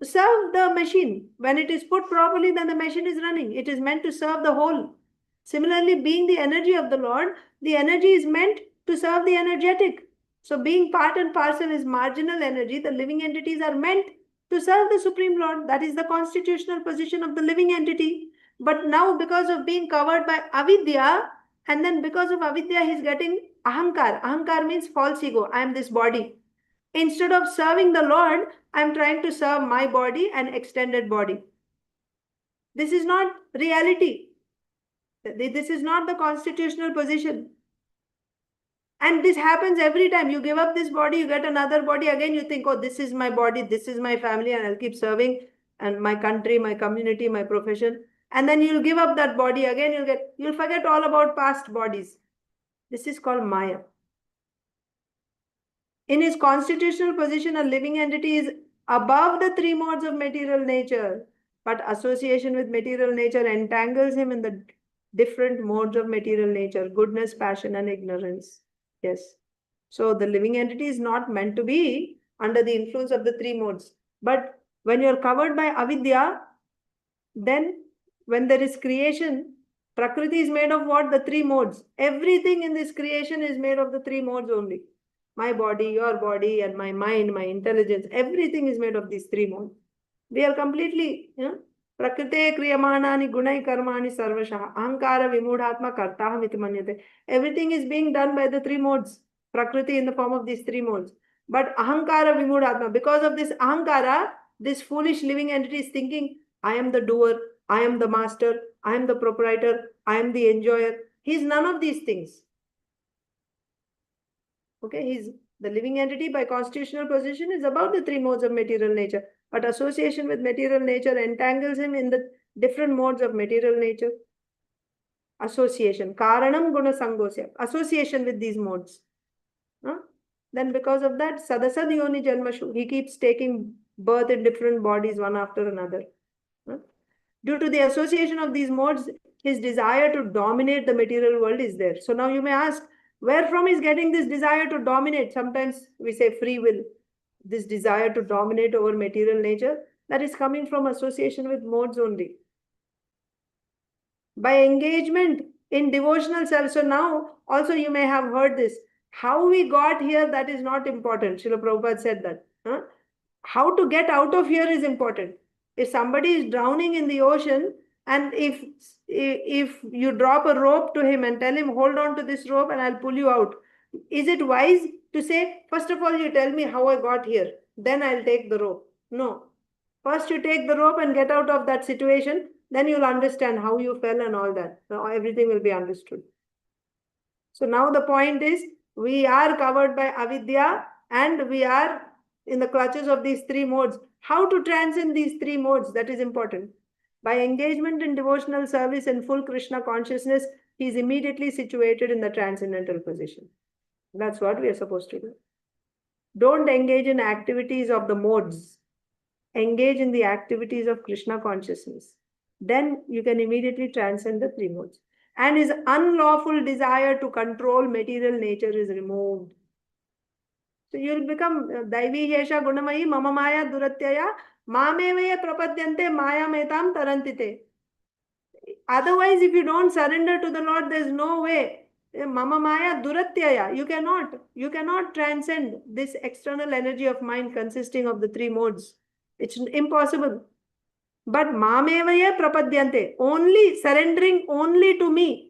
serve the machine. When it is put properly, then the machine is running. It is meant to serve the whole. Similarly, being the energy of the Lord, the energy is meant to serve the energetic. So being part and parcel is marginal energy. The living entities are meant to serve the Supreme Lord. That is the constitutional position of the living entity. But now because of being covered by avidya, and then because of avidya, he's getting ahankar. Ahankar means false ego. I am this body. Instead of serving the Lord, I am trying to serve my body and extended body. This is not reality. This is not the constitutional position. And this happens every time. You give up this body, you get another body. Again, you think, oh, this is my body, this is my family, and I'll keep serving and my country, my community, my profession. And then you'll give up that body. Again, you'll forget all about past bodies. This is called Maya. In his constitutional position, a living entity is above the three modes of material nature, but association with material nature entangles him in the different modes of material nature, goodness, passion, and ignorance. Yes. So the living entity is not meant to be under the influence of the three modes. But when you're covered by avidya, then when there is creation, Prakriti is made of what? The three modes. Everything in this creation is made of the three modes only. My body, your body, and my mind, my intelligence, everything is made of these three modes. We are completely, Prakrite kriyamanani gunai karmani sarvashah ahankara vimudhatma kartaham iti manyate. Everything is being done by the three modes. Prakriti in the form of these three modes. But ahankara vimudhatma, because of this ahankara, this foolish living entity is thinking, I am the doer, I am the master, I am the proprietor, I am the enjoyer. He is none of these things. Okay, the living entity by constitutional position is above the three modes of material nature. But association with material nature entangles him in the different modes of material nature. Association. Karanam guna sangosya. Association with these modes. Then because of that, sadasad yoni janmashu. He keeps taking birth in different bodies one after another. Due to the association of these modes, his desire to dominate the material world is there. So now you may ask, where from is getting this desire to dominate? Sometimes we say free will. This desire to dominate over material nature, that is coming from association with modes only. By engagement in devotional service. So now also you may have heard this. How we got here, that is not important. Srila Prabhupada said that. How to get out of here is important. If somebody is drowning in the ocean, and if you drop a rope to him and tell him, hold on to this rope and I'll pull you out, is it wise to say, first of all, you tell me how I got here, then I'll take the rope? No. First you take the rope and get out of that situation, then you'll understand how you fell and all that. So everything will be understood. So now the point is, we are covered by avidya and we are in the clutches of these three modes. How to transcend these three modes, that is important. By engagement in devotional service and full Krishna consciousness, he is immediately situated in the transcendental position. That's what we are supposed to do. Don't engage in activities of the modes. Engage in the activities of Krishna consciousness. Then you can immediately transcend the three modes. And his unlawful desire to control material nature is removed. So you will become Daivi Hesha Gunamayi Mama Maya Duratyaya Mamevaya Prapadyante Maya Metam Tarantite. Otherwise, if you don't surrender to the Lord, there's no way. Mama Maya Duratyaya. You cannot transcend this external energy of mind consisting of the three modes. It's impossible. But Mamevaya Prapadyante, only surrendering only to me.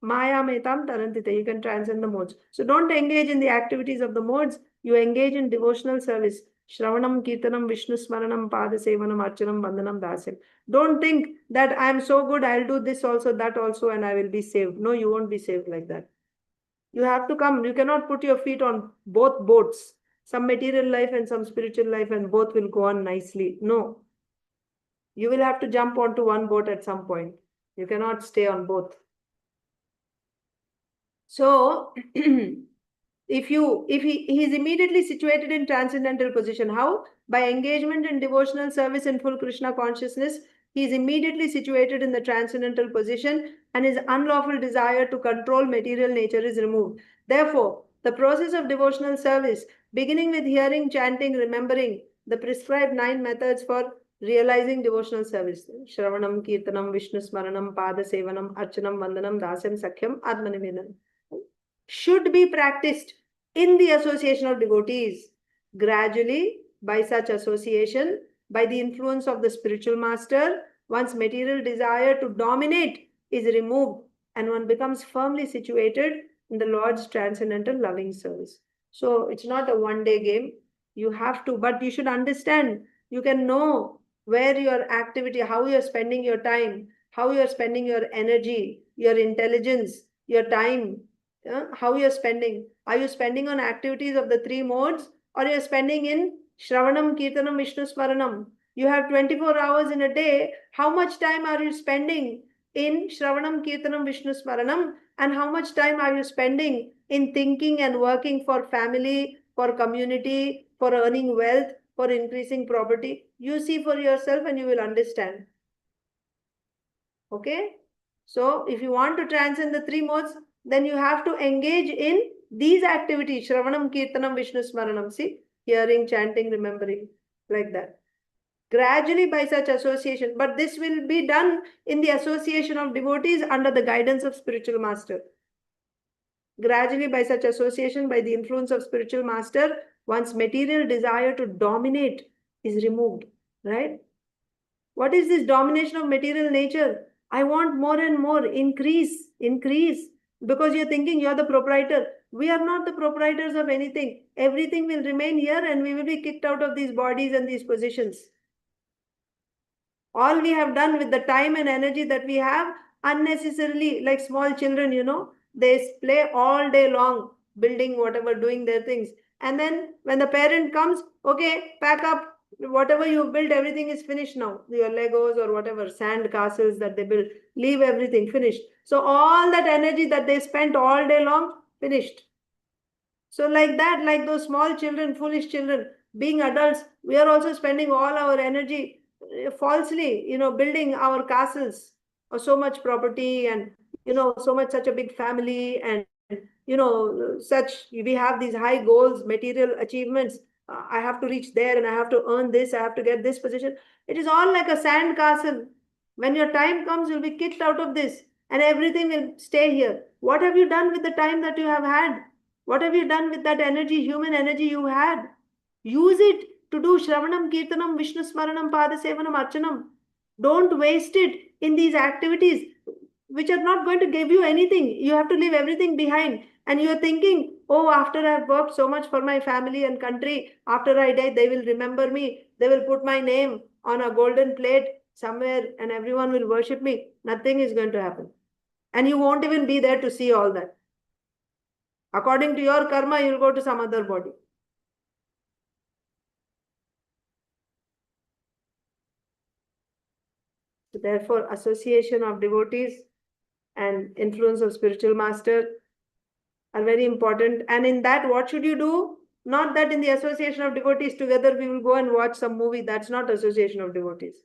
Maya metam tarantite, you can transcend the modes. So don't engage in the activities of the modes, you engage in devotional service. Shravanam, Kirtanam, Vishnu Smaranam, Padasevanam, Archanam, Vandanam, Dāsyann. Don't think that I am so good, I'll do this also, that also, and I will be saved. No, you won't be saved like that. You have to come, you cannot put your feet on both boats, some material life and some spiritual life, and both will go on nicely. No. You will have to jump onto one boat at some point. You cannot stay on both. So, if he is immediately situated in transcendental position, how? By engagement in devotional service and full Krishna consciousness, he is immediately situated in the transcendental position, and his unlawful desire to control material nature is removed. Therefore, the process of devotional service, beginning with hearing, chanting, remembering the prescribed 9 methods for realizing devotional service, Shravanam, Kirtanam, Vishnu Smaranam, Padasevanam, Archanam, Vandanam, Dāsyann, Sakhyam, Atmanivedanam, should be practiced in the association of devotees. Gradually, by such association, by the influence of the spiritual master, one's material desire to dominate is removed and one becomes firmly situated in the Lord's transcendental loving service. So it's not a one-day game. You have to, but you should understand, you can know where your activity, how you're spending your time, how you're spending your energy, your intelligence, your time, how you're spending. Are you spending on activities of the three modes, or you're spending in Shravanam, Kirtanam, Vishnu Smaranam? You have 24 hours in a day. How much time are you spending in Shravanam, Kirtanam, Vishnu Smaranam? And how much time are you spending in thinking and working for family, for community, for earning wealth, for increasing property? You see for yourself and you will understand. Okay? So, if you want to transcend the three modes, then you have to engage in these activities, Shravanam, Kirtanam, Vishnu Smaranam, see, hearing, chanting, remembering, like that. Gradually by such association, but this will be done in the association of devotees under the guidance of spiritual master. Gradually by such association, by the influence of spiritual master, one's material desire to dominate is removed, right? What is this domination of material nature? I want more and more, increase, because you're thinking you're the proprietor. We are not the proprietors of anything. Everything will remain here and we will be kicked out of these bodies and these positions. All we have done with the time and energy that we have, unnecessarily, like small children, you know, they play all day long, building whatever, doing their things. And then when the parent comes, okay, pack up, whatever you built, everything is finished now. Your Legos or whatever, sand castles that they build, leave everything, finished. So all that energy that they spent all day long, finished. So like that, like those small children, foolish children, being adults, we are also spending all our energy falsely, you know, building our castles or so much property and, you know, so much, such a big family and, you know, such, we have these high goals, material achievements. I have to reach there and I have to earn this, I have to get this position. It is all like a sand castle. When your time comes, you'll be kicked out of this and everything will stay here. What have you done with the time that you have had? What have you done with that energy, human energy you had? Use it to do Shravanam, Kirtanam, Vishnu Smaranam, Padasevanam, Archanam. Don't waste it in these activities which are not going to give you anything. You have to leave everything behind. And you are thinking, oh, after I've worked so much for my family and country, after I die, they will remember me. They will put my name on a golden plate somewhere and everyone will worship me. Nothing is going to happen. And you won't even be there to see all that. According to your karma, you'll go to some other body. Therefore, association of devotees and influence of spiritual master are very important. And in that, what should you do? Not that in the association of devotees together we will go and watch some movie. That's not association of devotees.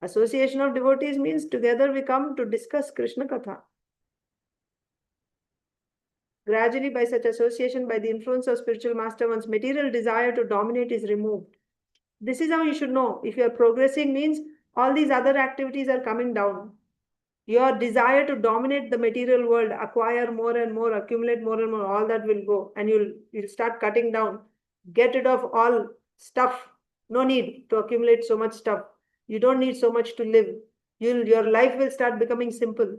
Association of devotees means together we come to discuss Krishna Katha. Gradually, by such association, by the influence of spiritual master, one's material desire to dominate is removed. This is how you should know. If you are progressing, means all these other activities are coming down. Your desire to dominate the material world, acquire more and more, accumulate more and more, all that will go. And you'll start cutting down. Get rid of all stuff. No need to accumulate so much stuff. You don't need so much to live. Your life will start becoming simple.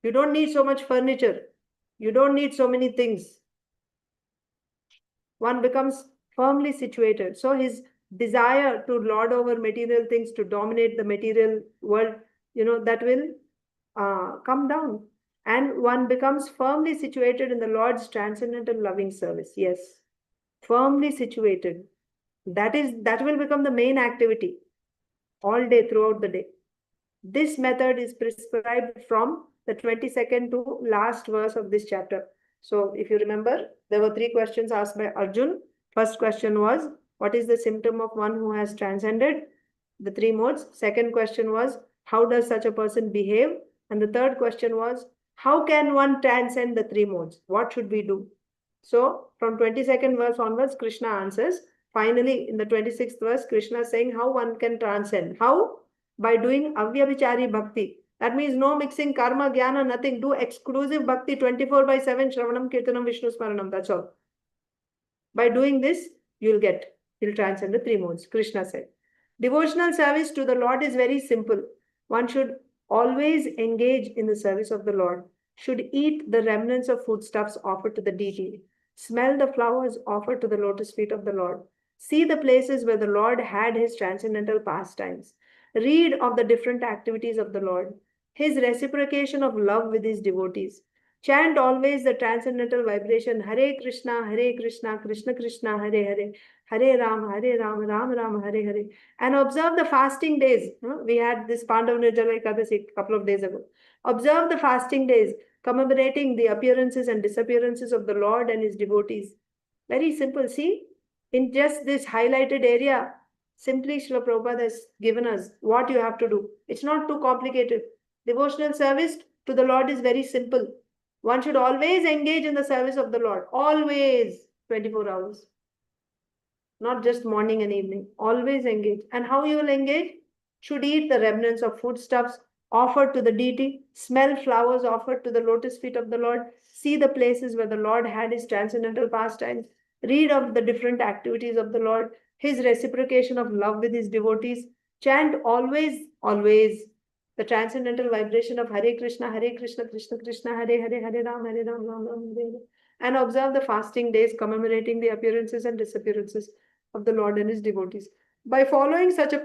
You don't need so much furniture. You don't need so many things. One becomes firmly situated. So his desire to lord over material things, to dominate the material world, that will come down. And one becomes firmly situated in the Lord's transcendental loving service. Yes, firmly situated. That will become the main activity all day, throughout the day. This method is prescribed from the 22nd to last verse of this chapter. So if you remember, there were 3 questions asked by Arjun. First question was, what is the symptom of one who has transcended the 3 modes? Second question was, how does such a person behave? And the third question was, how can one transcend the 3 modes? What should we do? So from 22nd verse onwards, Krishna answers. Finally, in the 26th verse, Krishna is saying how one can transcend. How? By doing avyabhichari bhakti. That means no mixing karma, jnana, nothing. Do exclusive bhakti 24/7, Shravanam, Kirtanam, Vishnu Smaranam. That's all. By doing this, you'll transcend the 3 modes. Krishna said. Devotional service to the Lord is very simple. One should always engage in the service of the Lord, should eat the remnants of foodstuffs offered to the deity, smell the flowers offered to the lotus feet of the Lord, see the places where the Lord had his transcendental pastimes, read of the different activities of the Lord, his reciprocation of love with his devotees, chant always the transcendental vibration Hare Krishna, Krishna Krishna, Hare Hare, Hare Ram, Ram Ram, Hare Hare, and observe the fasting days. We had this Pandav Nirjala Ekadasi a couple of days ago. Observe the fasting days, commemorating the appearances and disappearances of the Lord and his devotees. Very simple. See, in just this highlighted area, simply Srila Prabhupada has given us what you have to do. It's not too complicated. Devotional service to the Lord is very simple. One should always engage in the service of the Lord. Always, 24 hours. Not just morning and evening. Always engage. And how you will engage? Should eat the remnants of foodstuffs offered to the deity, smell flowers offered to the lotus feet of the Lord, see the places where the Lord had his transcendental pastimes, read of the different activities of the Lord, his reciprocation of love with his devotees, chant always the transcendental vibration of Hare Krishna, Krishna Krishna, Hare Hare, Hare Ram, Ram Ram, Hare Hare, and observe the fasting days commemorating the appearances and disappearances of the Lord and his devotees. By following such a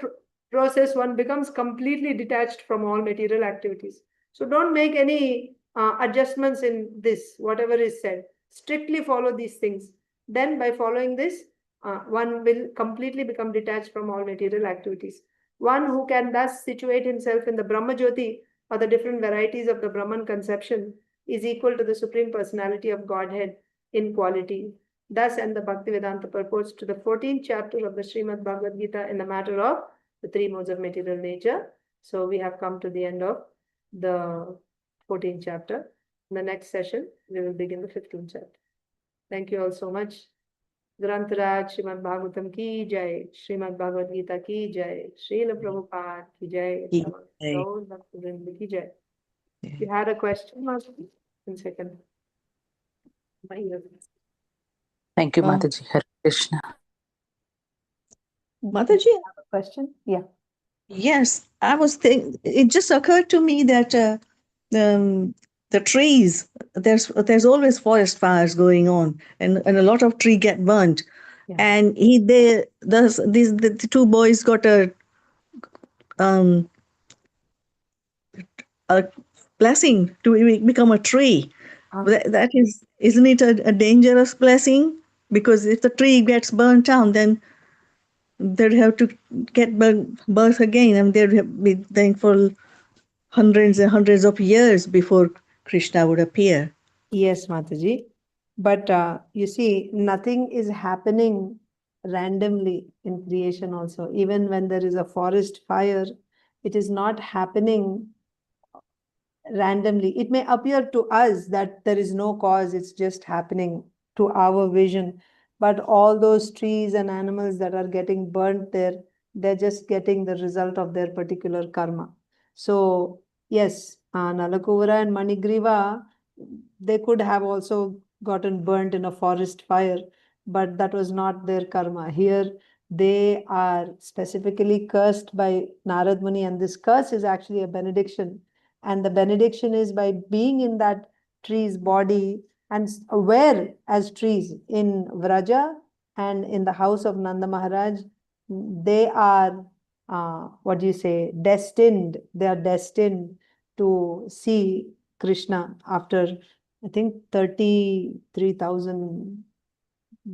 process, one becomes completely detached from all material activities. So don't make any adjustments in this, whatever is said. Strictly follow these things. Then by following this, one will completely become detached from all material activities. One who can thus situate himself in the Brahma Jyoti, or the different varieties of the Brahman conception, is equal to the Supreme Personality of Godhead in quality. Thus, and the Bhaktivedanta purports to the 14th chapter of the śrī-madāndhau in the matter of the 3 modes of material nature. So we have come to the end of the 14th chapter. In the next session, we will begin the 15th chapter. Thank you all so much. Grantaraj Srimad Bhagavatam ki jai, Srimad Bhagavad Gita ki jai, Srila Prabhupada ki jai, Gaur Bhaktivinoda ki jai. You had a question, Master? 1 second. Thank you, Mataji. Hare Krishna. Mataji, I have a question. Yeah. Yes, I was thinking, it just occurred to me that the trees, there's always forest fires going on, and a lot of tree get burnt. Yeah. And the 2 boys got a blessing to become a tree. That isn't it a dangerous blessing? Because if the tree gets burnt down, then they'd have to get birth again, and they'd be thankful hundreds and hundreds of years before Krishna would appear. Yes, Mataji. But you see, nothing is happening randomly in creation also. Even when there is a forest fire, it is not happening randomly. It may appear to us that there is no cause, it's just happening to our vision. But all those trees and animals that are getting burnt there, they're just getting the result of their particular karma. So, yes, Nalakuvara and Manigriva, they could have also gotten burnt in a forest fire, but that was not their karma. Here, they are specifically cursed by Narad Muni, and this curse is actually a benediction. And the benediction is by being in that tree's body and aware as trees in Vraja and in the house of Nanda Maharaj, they are, destined. They are destined to see Krishna after, I think, 33,000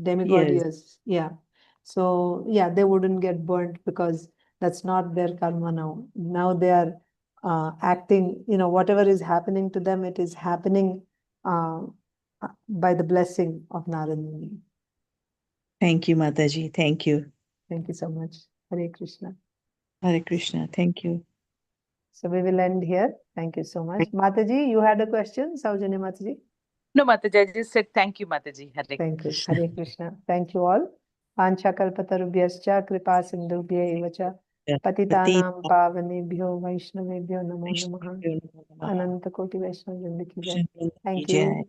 demigod Yes. years. Yeah. So, yeah, they wouldn't get burnt because that's not their karma now. Now they are acting, whatever is happening to them, it is happening by the blessing of Narad Muni. Thank you, Mataji. Thank you. Thank you so much. Hare Krishna. Hare Krishna. Thank you. So we will end here. Thank you so much. Mataji, you had a question? Saujanya Mataji? No, Mataji, I just said thank you, Mataji. Hare Thank you. Krishna. Hare Krishna. Thank you all. Panchakalpatarubhyascha kripa sindhubhya evacha patitanam pavanebhyo vaishnavebhyo namo namaha. Ananta Koti Vaishnava Vrinda ki jai. Thank you.